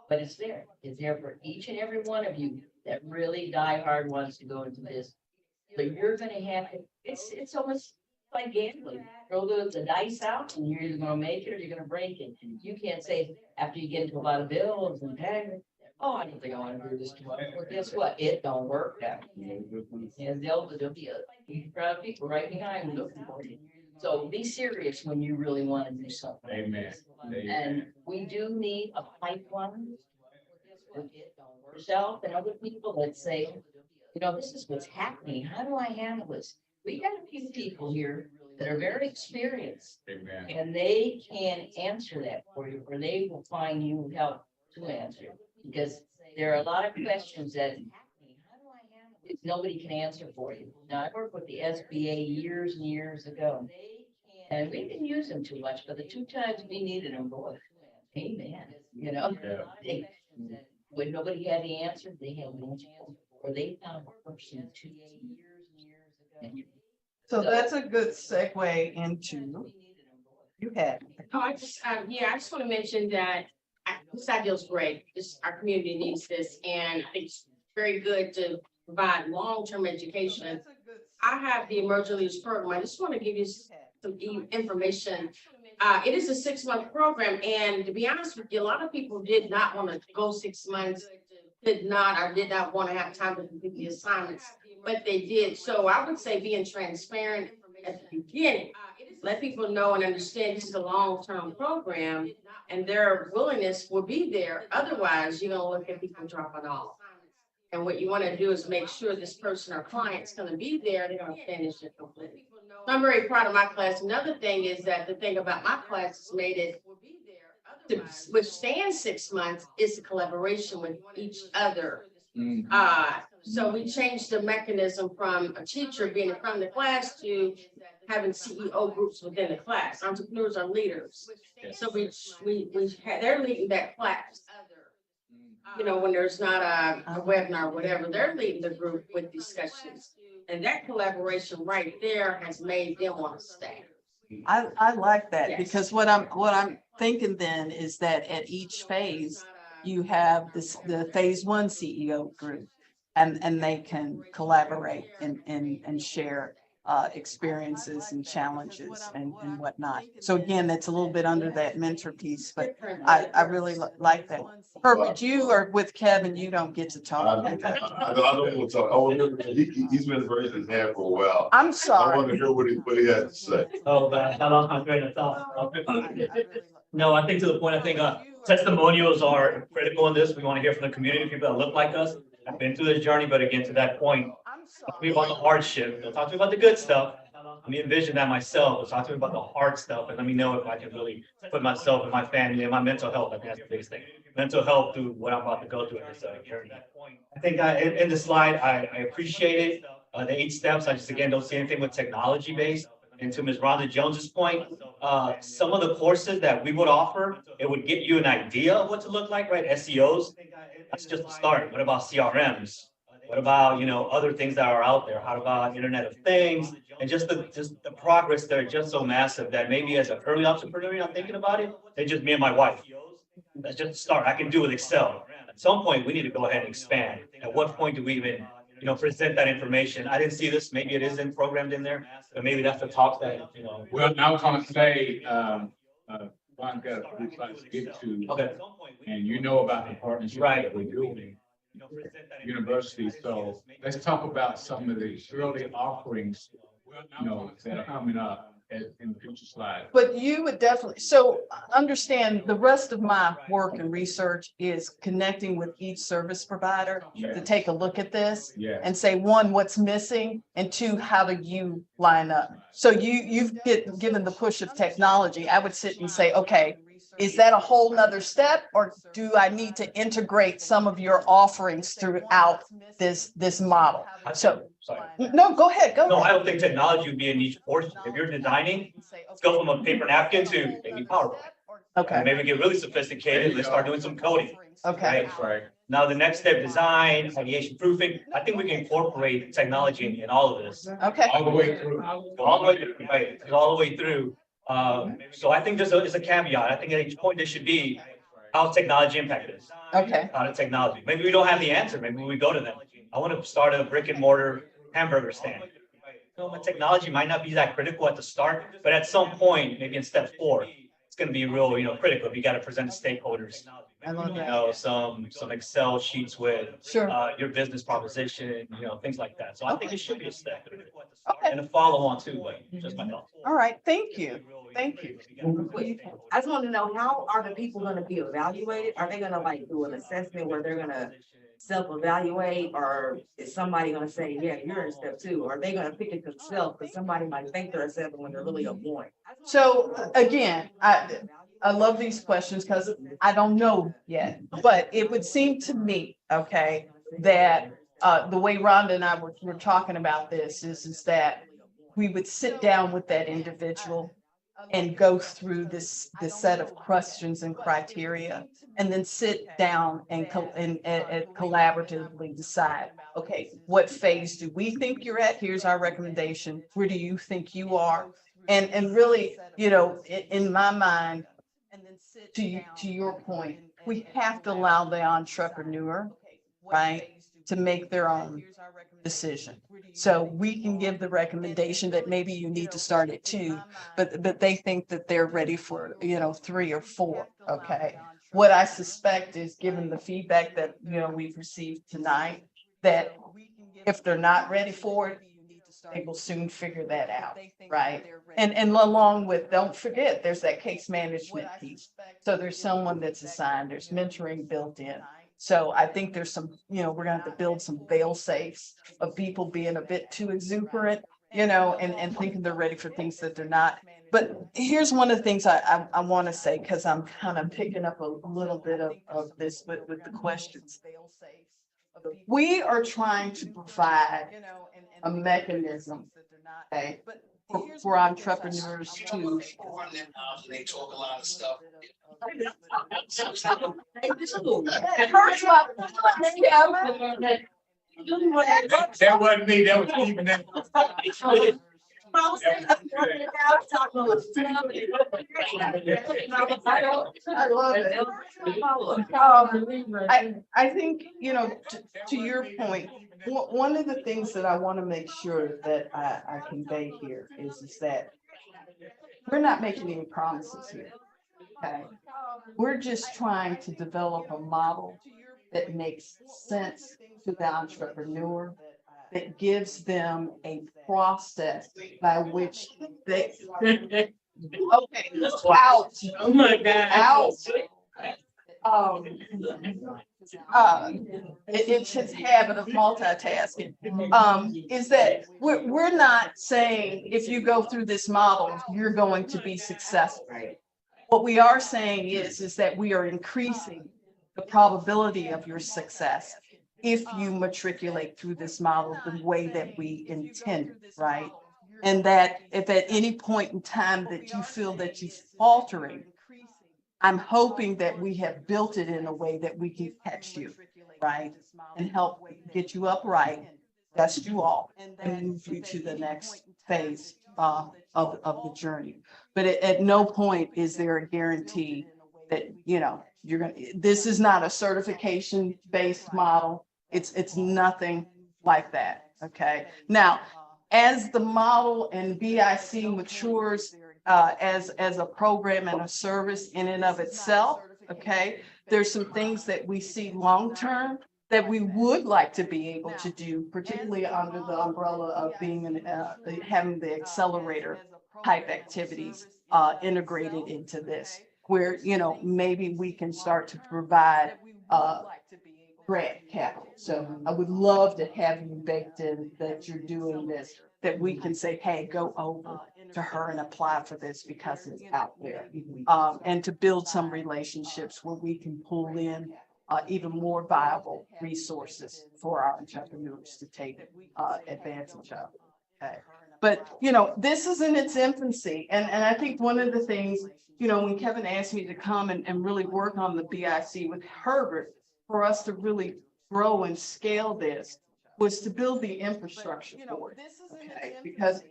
S16: But it's there. It's there for each and every one of you that really die hard wants to go into this. But you're gonna have to, it's almost like gambling. Throw the dice out and you're either gonna make it or you're gonna break it. You can't say after you get into a lot of bills and taxes, oh, I don't think I wanna do this tomorrow. Well, guess what? It don't work that way. And there'll be a crowd of people right behind you looking for you. So be serious when you really wanna do something.
S1: Amen.
S16: And we do need a pipeline. Yourself and other people that say, you know, this is what's happening. How do I handle this? We got a few people here that are very experienced.
S1: Amen.
S16: And they can answer that for you, or they will find you help to answer. Because there are a lot of questions that nobody can answer for you. Now, I worked with the SBA years and years ago. And we didn't use them too much, but the 2 times we needed them, boy, amen. You know, when nobody had the answer, they had the answer, or they found a person to.
S4: So that's a good segue into, you had.
S6: Oh, I just want to mention that this idea is great. Our community needs this, and I think it's very good to provide long-term education. I have the Emerging Leaders Program. I just want to give you some information. It is a 6-month program, and to be honest with you, a lot of people did not want to go 6 months, did not want to have time to complete the assignments, but they did. So I would say being transparent at the beginning, let people know and understand this is a long-term program, and their willingness will be there. Otherwise, you're gonna look at people dropping off. And what you want to do is make sure this person or client's going to be there. They're going to finish it completely. So I'm very proud of my class. Another thing is that the thing about my class has made it to withstand 6 months is a collaboration with each other. So we changed the mechanism from a teacher being in front of the class to having CEO groups within the class. Entrepreneurs are leaders. So they're leading that class. You know, when there's not a webinar or whatever, they're leading the group with discussions. And that collaboration right there has made them want to stay.
S4: I like that,
S6: Yes.
S4: because what I'm thinking then is that at each phase, you have the phase 1 CEO group, and they can collaborate and share experiences and challenges and whatnot. So again, that's a little bit under that mentor piece, but I really like that. Herbert, you are with Kevin, you don't get to talk.
S8: I don't want to talk. I want to, he's been raising his hand for a while.
S4: I'm
S8: I
S4: sorry.
S8: want to hear what he has to say.
S15: Oh, man, I lost my train of thought. No, I think to the point, I think testimonials are critical in this. We want to hear from the community, people that look like us, have been through this journey, but again, to that point, talk to me about the hardship. Don't talk to me about the good stuff. Let me envision that myself. But talk to me about the hard stuff, and let me know if I can really put myself and my family and my mental health. I think that's the biggest thing. Mental health through what I'm about to go through in this journey. I think in the slide, I appreciate it. The 8 steps. I just again don't see anything with technology based. And to Ms. Rhonda Jones's point, some of the courses that we would offer, it would get you an idea of what to look like, right? SEOs. That's just a start. What about CRMs? What about, you know, other things that are out there? How about Internet of Things? And just the progress that are just so massive that maybe as an early entrepreneur, I'm thinking about it, it's just me and my wife. That's just a start. I can do with Excel. At some point, we need to go ahead and expand. At what point do we even, you know, present that information? I didn't see this. Maybe it isn't programmed in there, but maybe that's the talk that, you know.
S1: Well, I was gonna say, Ron got a few slides to get to.
S15: Okay.
S1: And you know about the partnership that we're doing. University, so let's talk about some of the early offerings, you know, that are coming up in the future slides.
S4: But you would definitely, so understand the rest of my work and research is connecting with each service provider to take a look at this and say, 1, what's missing, and 2, how do you line up? So you've given the push of technology. I would sit and say, okay, is that a whole nother step, or do I need to integrate some of your offerings throughout this model? So, no, go ahead.
S15: No, I don't think technology would be in each portion. If you're designing, let's go from a paper napkin to maybe PowerPoint.
S4: Okay.
S15: And maybe get really sophisticated. Let's start doing some coding.
S4: Okay.
S15: Right? Now, the next step, design, ideation proofing. I think we can incorporate technology in all of this.
S4: Okay.
S1: All the way through.
S15: All the way through, right? All the way through. So I think there's a caveat. I think at each point there should be how technology impacted us.
S4: Okay.
S15: How the technology. Maybe we don't have the answer. Maybe we go to them. I want to start a brick and mortar hamburger stand. technology might not be that critical at the start, but at some point, maybe in step 4, it's gonna be real, critical. You gotta present to stakeholders.
S4: I love
S15: You
S4: that.
S15: know, some Excel sheets with
S4: Sure.
S15: your business proposition, things like that. So I think it should be a step.
S4: Okay.
S15: And a follow on too, but just my thought.
S4: All right, thank you. Thank you.
S3: I just want to know, how are the people gonna be evaluated? Are they gonna like do an assessment where they're gonna self-evaluate, or is somebody gonna say, yeah, you're in step 2? Or are they gonna pick it themselves? Because somebody might think they're a 7 when they're really a 1.
S4: So again, I love these questions because I don't know yet, but it would seem to me, okay, that the way Rhonda and I were talking about this is that we would sit down with that individual and go through this set of questions and criteria, and then sit down and collaboratively decide, okay, what phase do we think you're at? Here's our recommendation. Where do you think you are? And really, in my mind, to your point, we have to allow the entrepreneur, right, to make their own decision. So we can give the recommendation that maybe you need to start at 2, but they think that they're ready for, 3 or 4. Okay. What I suspect is, given the feedback that, we've received tonight, that if they're not ready for it, they will soon figure that out, right? And along with, don't forget, there's that case management piece. So there's someone that's assigned, there's mentoring built in. So I think there's some, we're gonna have to build some fail safes of people being a bit too exuberant, and thinking they're ready for things that they're not. But here's one of the things I want to say, because I'm kind of picking up a little bit of this with the questions. We are trying to provide a mechanism, okay, for entrepreneurs to.
S2: They talk a lot of stuff.
S1: That wasn't me, that was Stephen.
S4: I love it. I think, to your point, one of the things that I want to make sure that I convey here is that we're not making any promises here. Okay. We're just trying to develop a model that makes sense to the entrepreneur, that gives them a process by which they. Okay, out.
S6: Oh my God.
S4: Out. It's his habit of multitasking. Is that we're not saying if you go through this model, you're going to be successful. What we are saying is that we are increasing the probability of your success if you matriculate through this model the way that we intend, right? And that if at any point in time that you feel that you're faltering, I'm hoping that we have built it in a way that we can catch you, right? And help get you upright, dust you off, and move you to the next phase of the journey. But at no point is there a guarantee that, you're going to, this is not a certification based model. It's nothing like that. Okay. Now, as the model and BIC matures as a program and a service in and of itself, okay, there's some things that we see long-term that we would like to be able to do, particularly under the umbrella of being having the accelerator type activities integrated into this, where, maybe we can start to provide grant capital. So I would love to have you baked in that you're doing this, that we can say, hey, go over to her and apply for this because it's out there. And to build some relationships where we can pull in even more viable resources for our entrepreneurs to take advantage of. Okay. But, this is in its infancy. And I think one of the things, when Kevin asked me to come and really work on the BIC with Herbert, for us to really grow and scale this, was to build the infrastructure for it. Okay. Because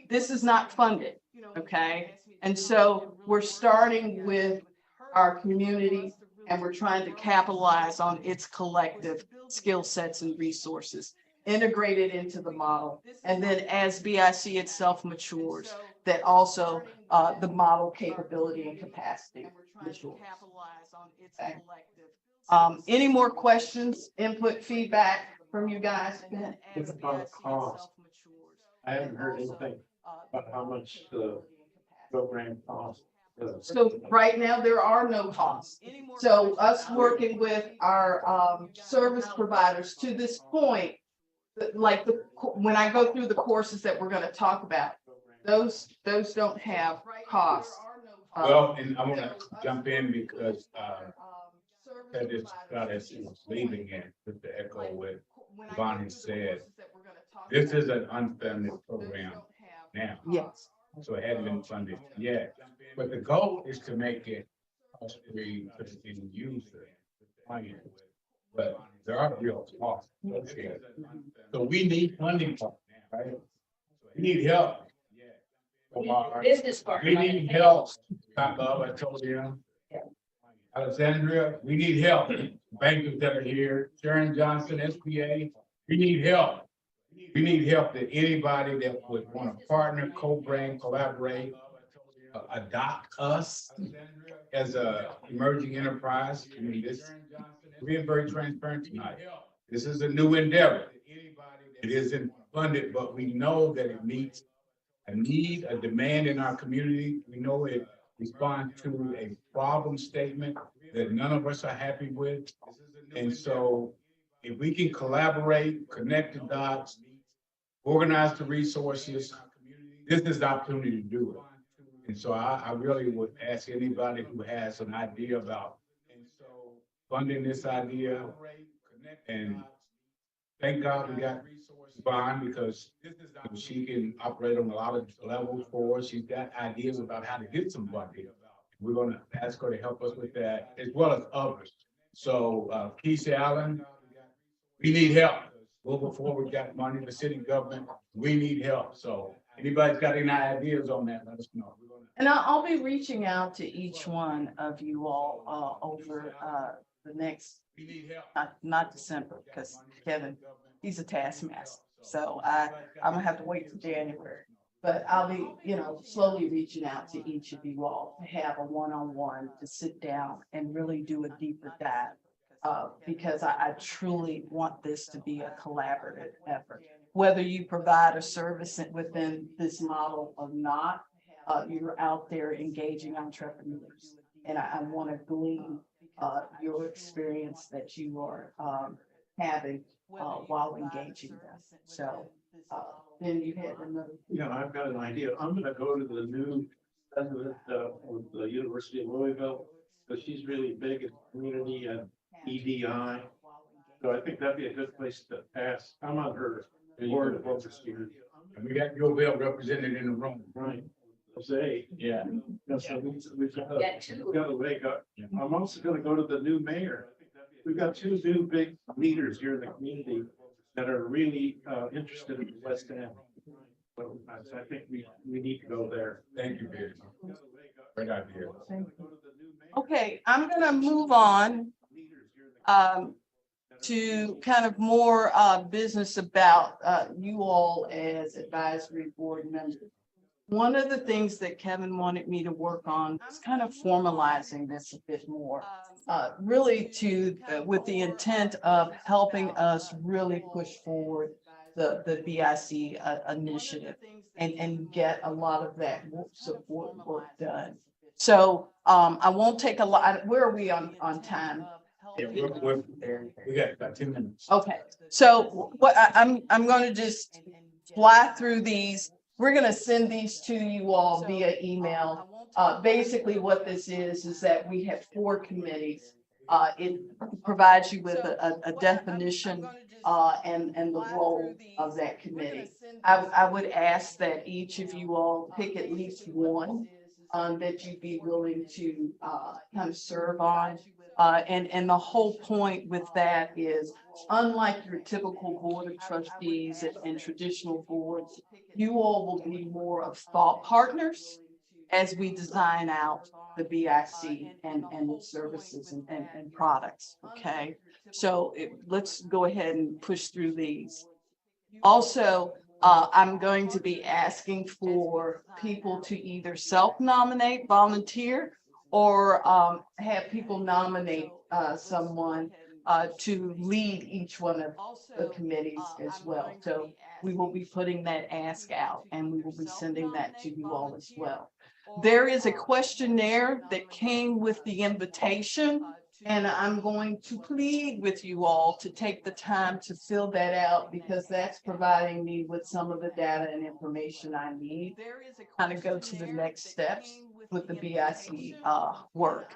S4: this is not funded. Okay. And so we're starting with our community, and we're trying to capitalize on its collective skill sets and resources. integrated into the model. And then as BIC itself matures, that also the model capability and capacity matures. Okay. Any more questions, input, feedback from you guys?
S7: It's about cost. I haven't heard anything about how much the program costs.
S4: So right now, there are no costs. So us working with our service providers to this point, like when I go through the courses that we're gonna talk about, those don't have costs.
S1: Well, and I wanna jump in because, that is, God, as he was leaving it, with the echo what Bonnie said. This is an unfunded program now.
S4: Yes.
S1: So it hasn't been funded yet, but the goal is to make it cost-free for the end user. But there are real costs associated. So we need funding for it, right? We need help. From our
S16: Business partner.
S1: We need help. I told you. Alexandria, we need help. Bankers that are here, Sharon Johnson, SBA, we need help. We need help that anybody that would want to partner, co-brand, collaborate, adopt us as a emerging enterprise. I mean, this, we're being very transparent tonight. This is a new endeavor. It isn't funded, but we know that it meets a need, a demand in our community. We know it responds to a problem statement that none of us are happy with. And so if we can collaborate, connect the dots, organize the resources, this is the opportunity to do it. And so I really would ask anybody who has an idea about funding this idea, and thank God we got Bond because she can operate on a lot of levels for us. She's got ideas about how to get some funding. We're going to ask her to help us with that as well as others. So Keisha Allen, we need help. Well, before we got money, the city government, we need help. So anybody's got any ideas on that, let us know.
S4: And I'll be reaching out to each one of you all over the next, not December, because Kevin, he's a taskmaster. So I'm gonna have to wait till January. But I'll be, slowly reaching out to each of you all to have a one-on-one to sit down and really do a deeper dive. Because I truly want this to be a collaborative effort. Whether you provide a service within this model or not, you're out there engaging entrepreneurs. And I want to glean your experience that you are having while engaging them. So then you had another.
S7: Yeah, I've got an idea. I'm gonna go to the new president of the University of Louisville, because she's really big in community and EDI. So I think that'd be a good place to ask. I'm on her board of overseers.
S1: And we got your bill represented in the room.
S7: Right. Say,
S1: Yeah.
S7: so we've got to wake up. I'm also gonna go to the new mayor. We've got two new big leaders here in the community that are really interested in the West End. So I think we need to go there.
S1: Thank you, Peter. Great idea.
S4: Okay, I'm gonna move on to kind of more business about you all as advisory board members. One of the things that Kevin wanted me to work on is kind of formalizing this a bit more, really with the intent of helping us really push forward the BIC initiative and get a lot of that support work done. So I won't take a lot. Where are we on time?
S1: Yeah, we got about 2 minutes.
S4: Okay, so what I'm going to just fly through these. We're going to send these to you all via email. Basically what this is that we have 4 committees. It provides you with a definition and the role of that committee. I would ask that each of you all pick at least one that you'd be willing to kind of serve on. And the whole point with that is, unlike your typical board of trustees and traditional boards, you all will be more of thought partners as we design out the BIC and the services and products. Okay, so let's go ahead and push through these. Also, I'm going to be asking for people to either self-nominate, volunteer, or have people nominate someone to lead each one of the committees as well. So we will be putting that ask out and we will be sending that to you all as well. There is a questionnaire that came with the invitation, and I'm going to plead with you all to take the time to fill that out because that's providing me with some of the data and information I need. Kind of go to the next steps with the BIC work.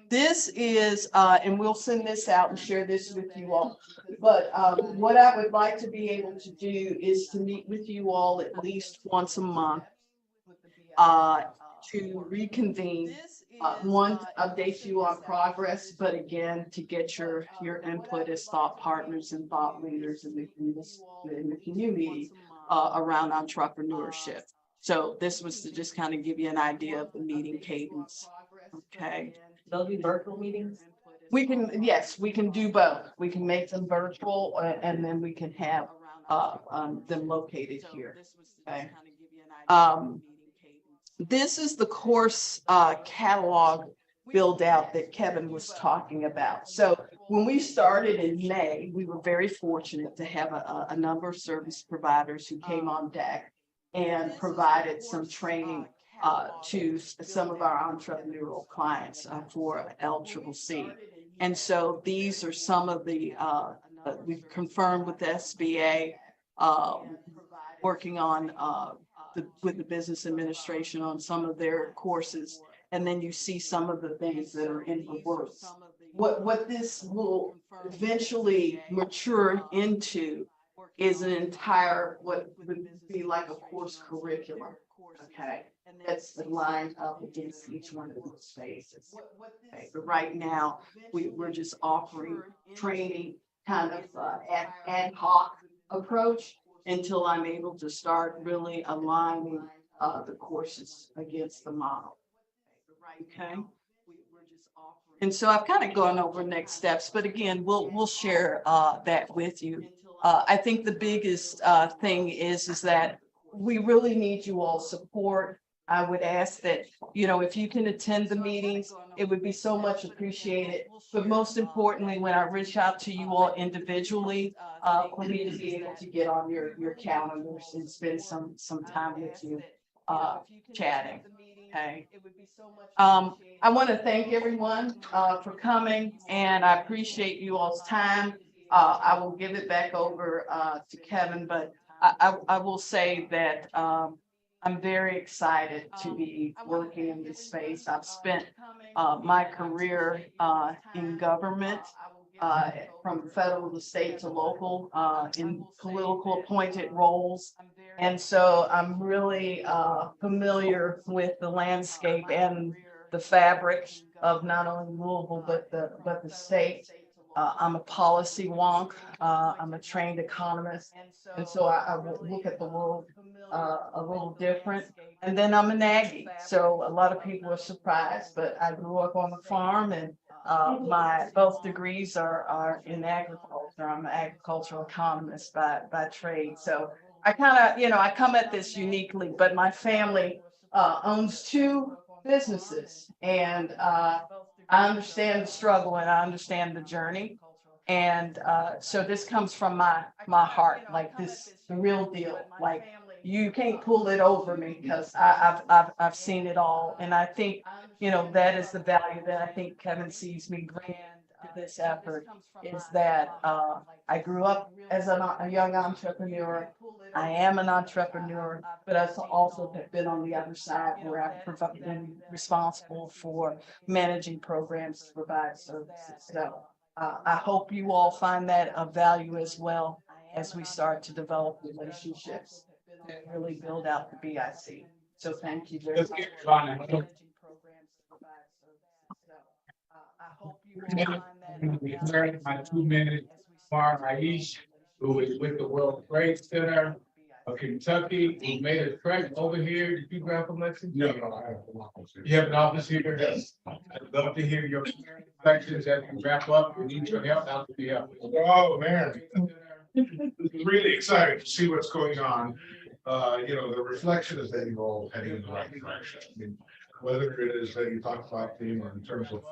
S4: This is, and we'll send this out and share this with you all. But what I would like to be able to do is to meet with you all at least once a month to reconvene. One, update you on progress, but again, to get your input as thought partners and thought leaders in the community around entrepreneurship. So this was to just kind of give you an idea of the meeting cadence. Okay.
S3: They'll be virtual meetings?
S4: We can, yes, we can do both. We can make them virtual and then we can have them located here. Okay. This is the course catalog build out that Kevin was talking about. So when we started in May, we were very fortunate to have a number of service providers who came on deck and provided some training to some of our entrepreneurial clients for LCCC. And so these are some of the, we've confirmed with the SBA, working on with the business administration on some of their courses. And then you see some of the things that are in the works. What this will eventually mature into is an entire, what would be like a course curriculum. Okay. And that's lined up against each one of those spaces. Okay. But right now, we're just offering training kind of ad hoc approach until I'm able to start really aligning the courses against the model. Okay. And so I've kind of gone over next steps, but again, we'll share that with you. I think the biggest thing is that we really need you all support. I would ask that, you know, if you can attend the meetings, it would be so much appreciated. But most importantly, when I reach out to you all individually, for me to be able to get on your calendars and spend some time with you chatting. Okay. I want to thank everyone for coming, and I appreciate you all's time. I will give it back over to Kevin, but I will say that I'm very excited to be working in this space. I've spent my career in government, from federal to state to local, in political appointed roles. And so I'm really familiar with the landscape and the fabric of not only Louisville, but the state. I'm a policy wonk. I'm a trained economist. And so I look at the world a little different. And then I'm an Aggie. So a lot of people are surprised, but I grew up on a farm, and my both degrees are in agriculture. I'm an agricultural economist by trade. So I kind of, you know, I come at this uniquely, but my family owns 2 businesses, and I understand the struggle and I understand the journey. And so this comes from my heart, like this, the real deal. Like, you can't pull it over me because I've seen it all. And I think, you know, that is the value that I think Kevin sees me bring to this effort, is that I grew up as a young entrepreneur. I am an entrepreneur, but I've also been on the other side where I've been responsible for managing programs to provide services. So I hope you all find that of value as well as we start to develop relationships and really build out the BIC. So thank you very much.
S1: My 2 minutes, Aish, who is with the World Trade Center of Kentucky, who made a trek over here. Did you grab a lesson? No, I have an office here. You have an office here? Yes. I'd love to hear your questions as we wrap up. We need your help out to be helpful. Oh, man.
S13: really excited to see what's going on. The reflection is that you're all heading in the right direction. I mean, whether it is that you talk about theme or in terms of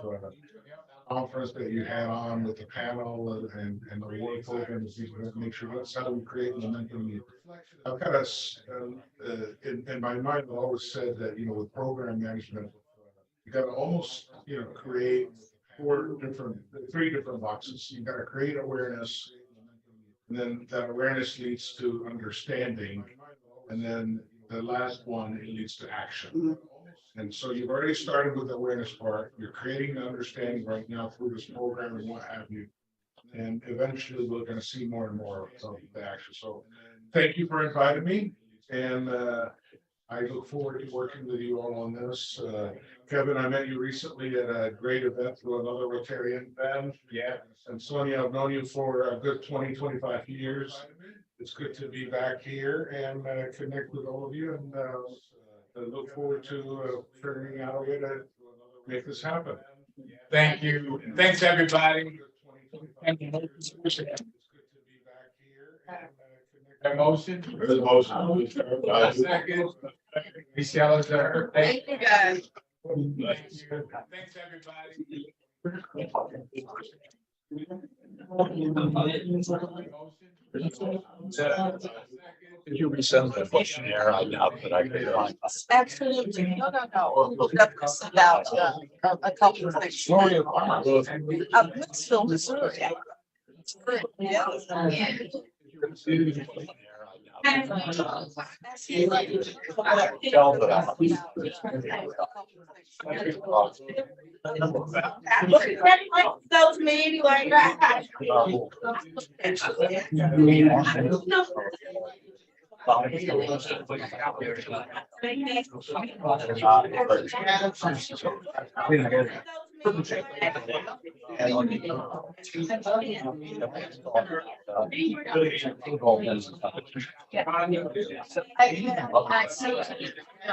S13: conference that you had on with the panel and the work program, make sure that's how we create momentum. I've kind of in my mind, I've always said that with program management, you got to almost create three different boxes. You got to create awareness, and then that awareness leads to understanding, and then the last one, it leads to action. And so you've already started with the awareness part. You're creating the understanding right now through this program and what have you. And eventually we're going to see more and more of the action. So thank you for inviting me. And I look forward to working with you all on this. Kevin, I met you recently at a great event through another Rotarian band. Yeah. And Sonia, I've known you for a good 20-25 years. It's good to be back here and connect with all of you. And I look forward to figuring out a way to make this happen.
S1: Thank you. Thanks, everybody. A motion?
S8: There's a motion.
S1: Second. Michelle is there.
S4: Thank you, guys.
S1: Thanks, everybody.
S11: Did you resend the questionnaire? I doubt that I could.
S4: Absolutely. No. We'll definitely send out a couple of things. Woodsville, Missouri. Yeah.
S6: Those maybe like that.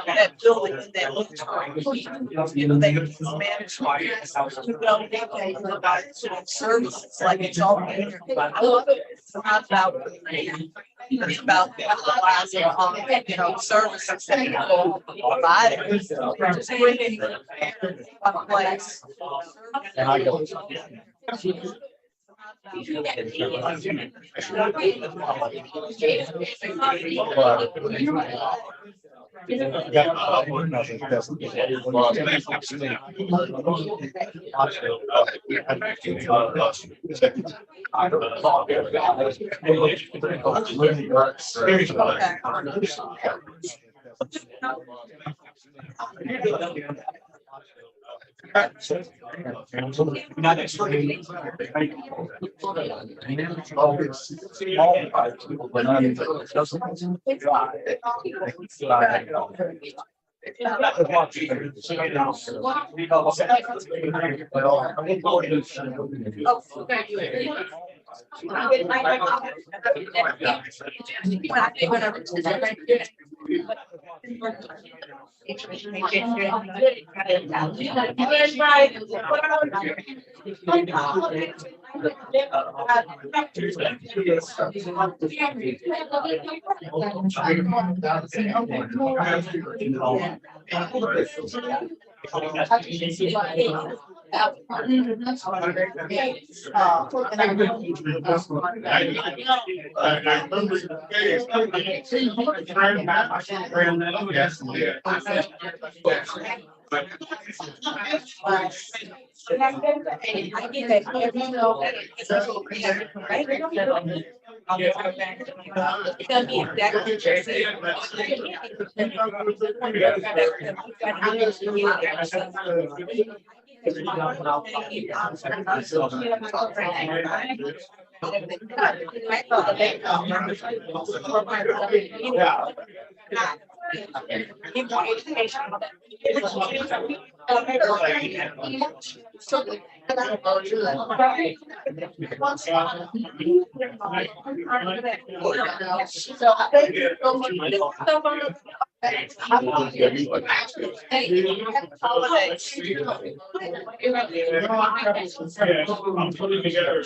S4: That building that looks they manage about services like it's all. I love it. It's not about it's about the Plaza, services that people provide. Just bringing one place.
S14: I'm putting together.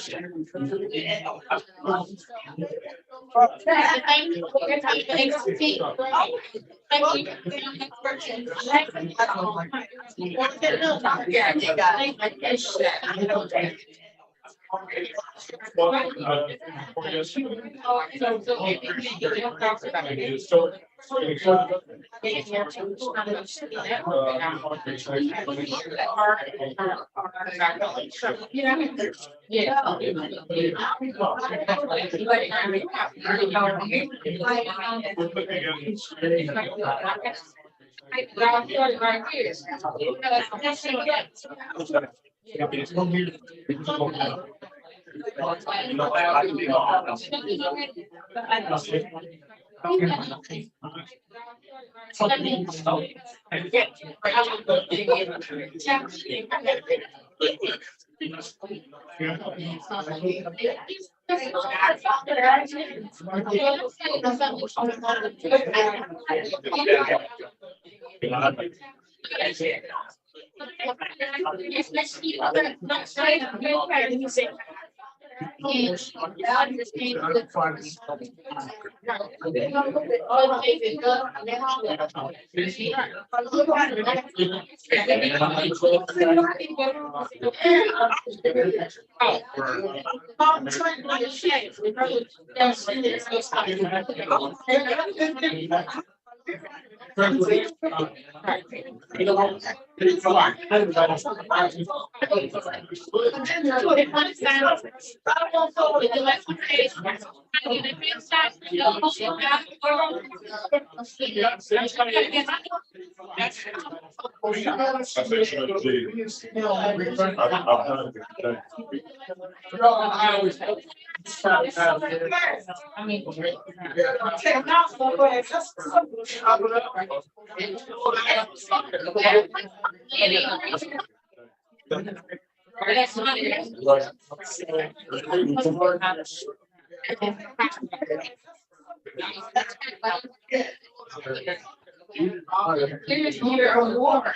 S6: Here's your award.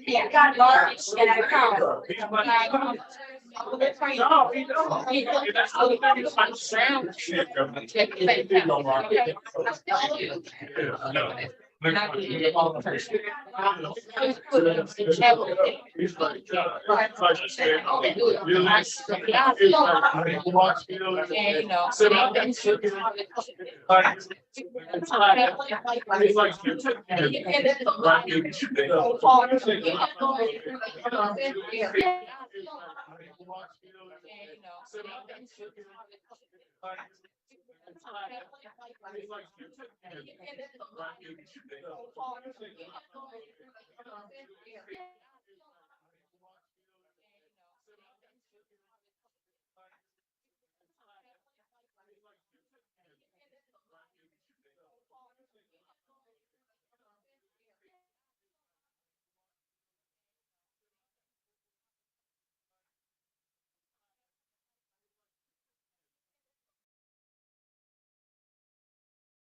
S6: Yeah, got large and I come. Yeah.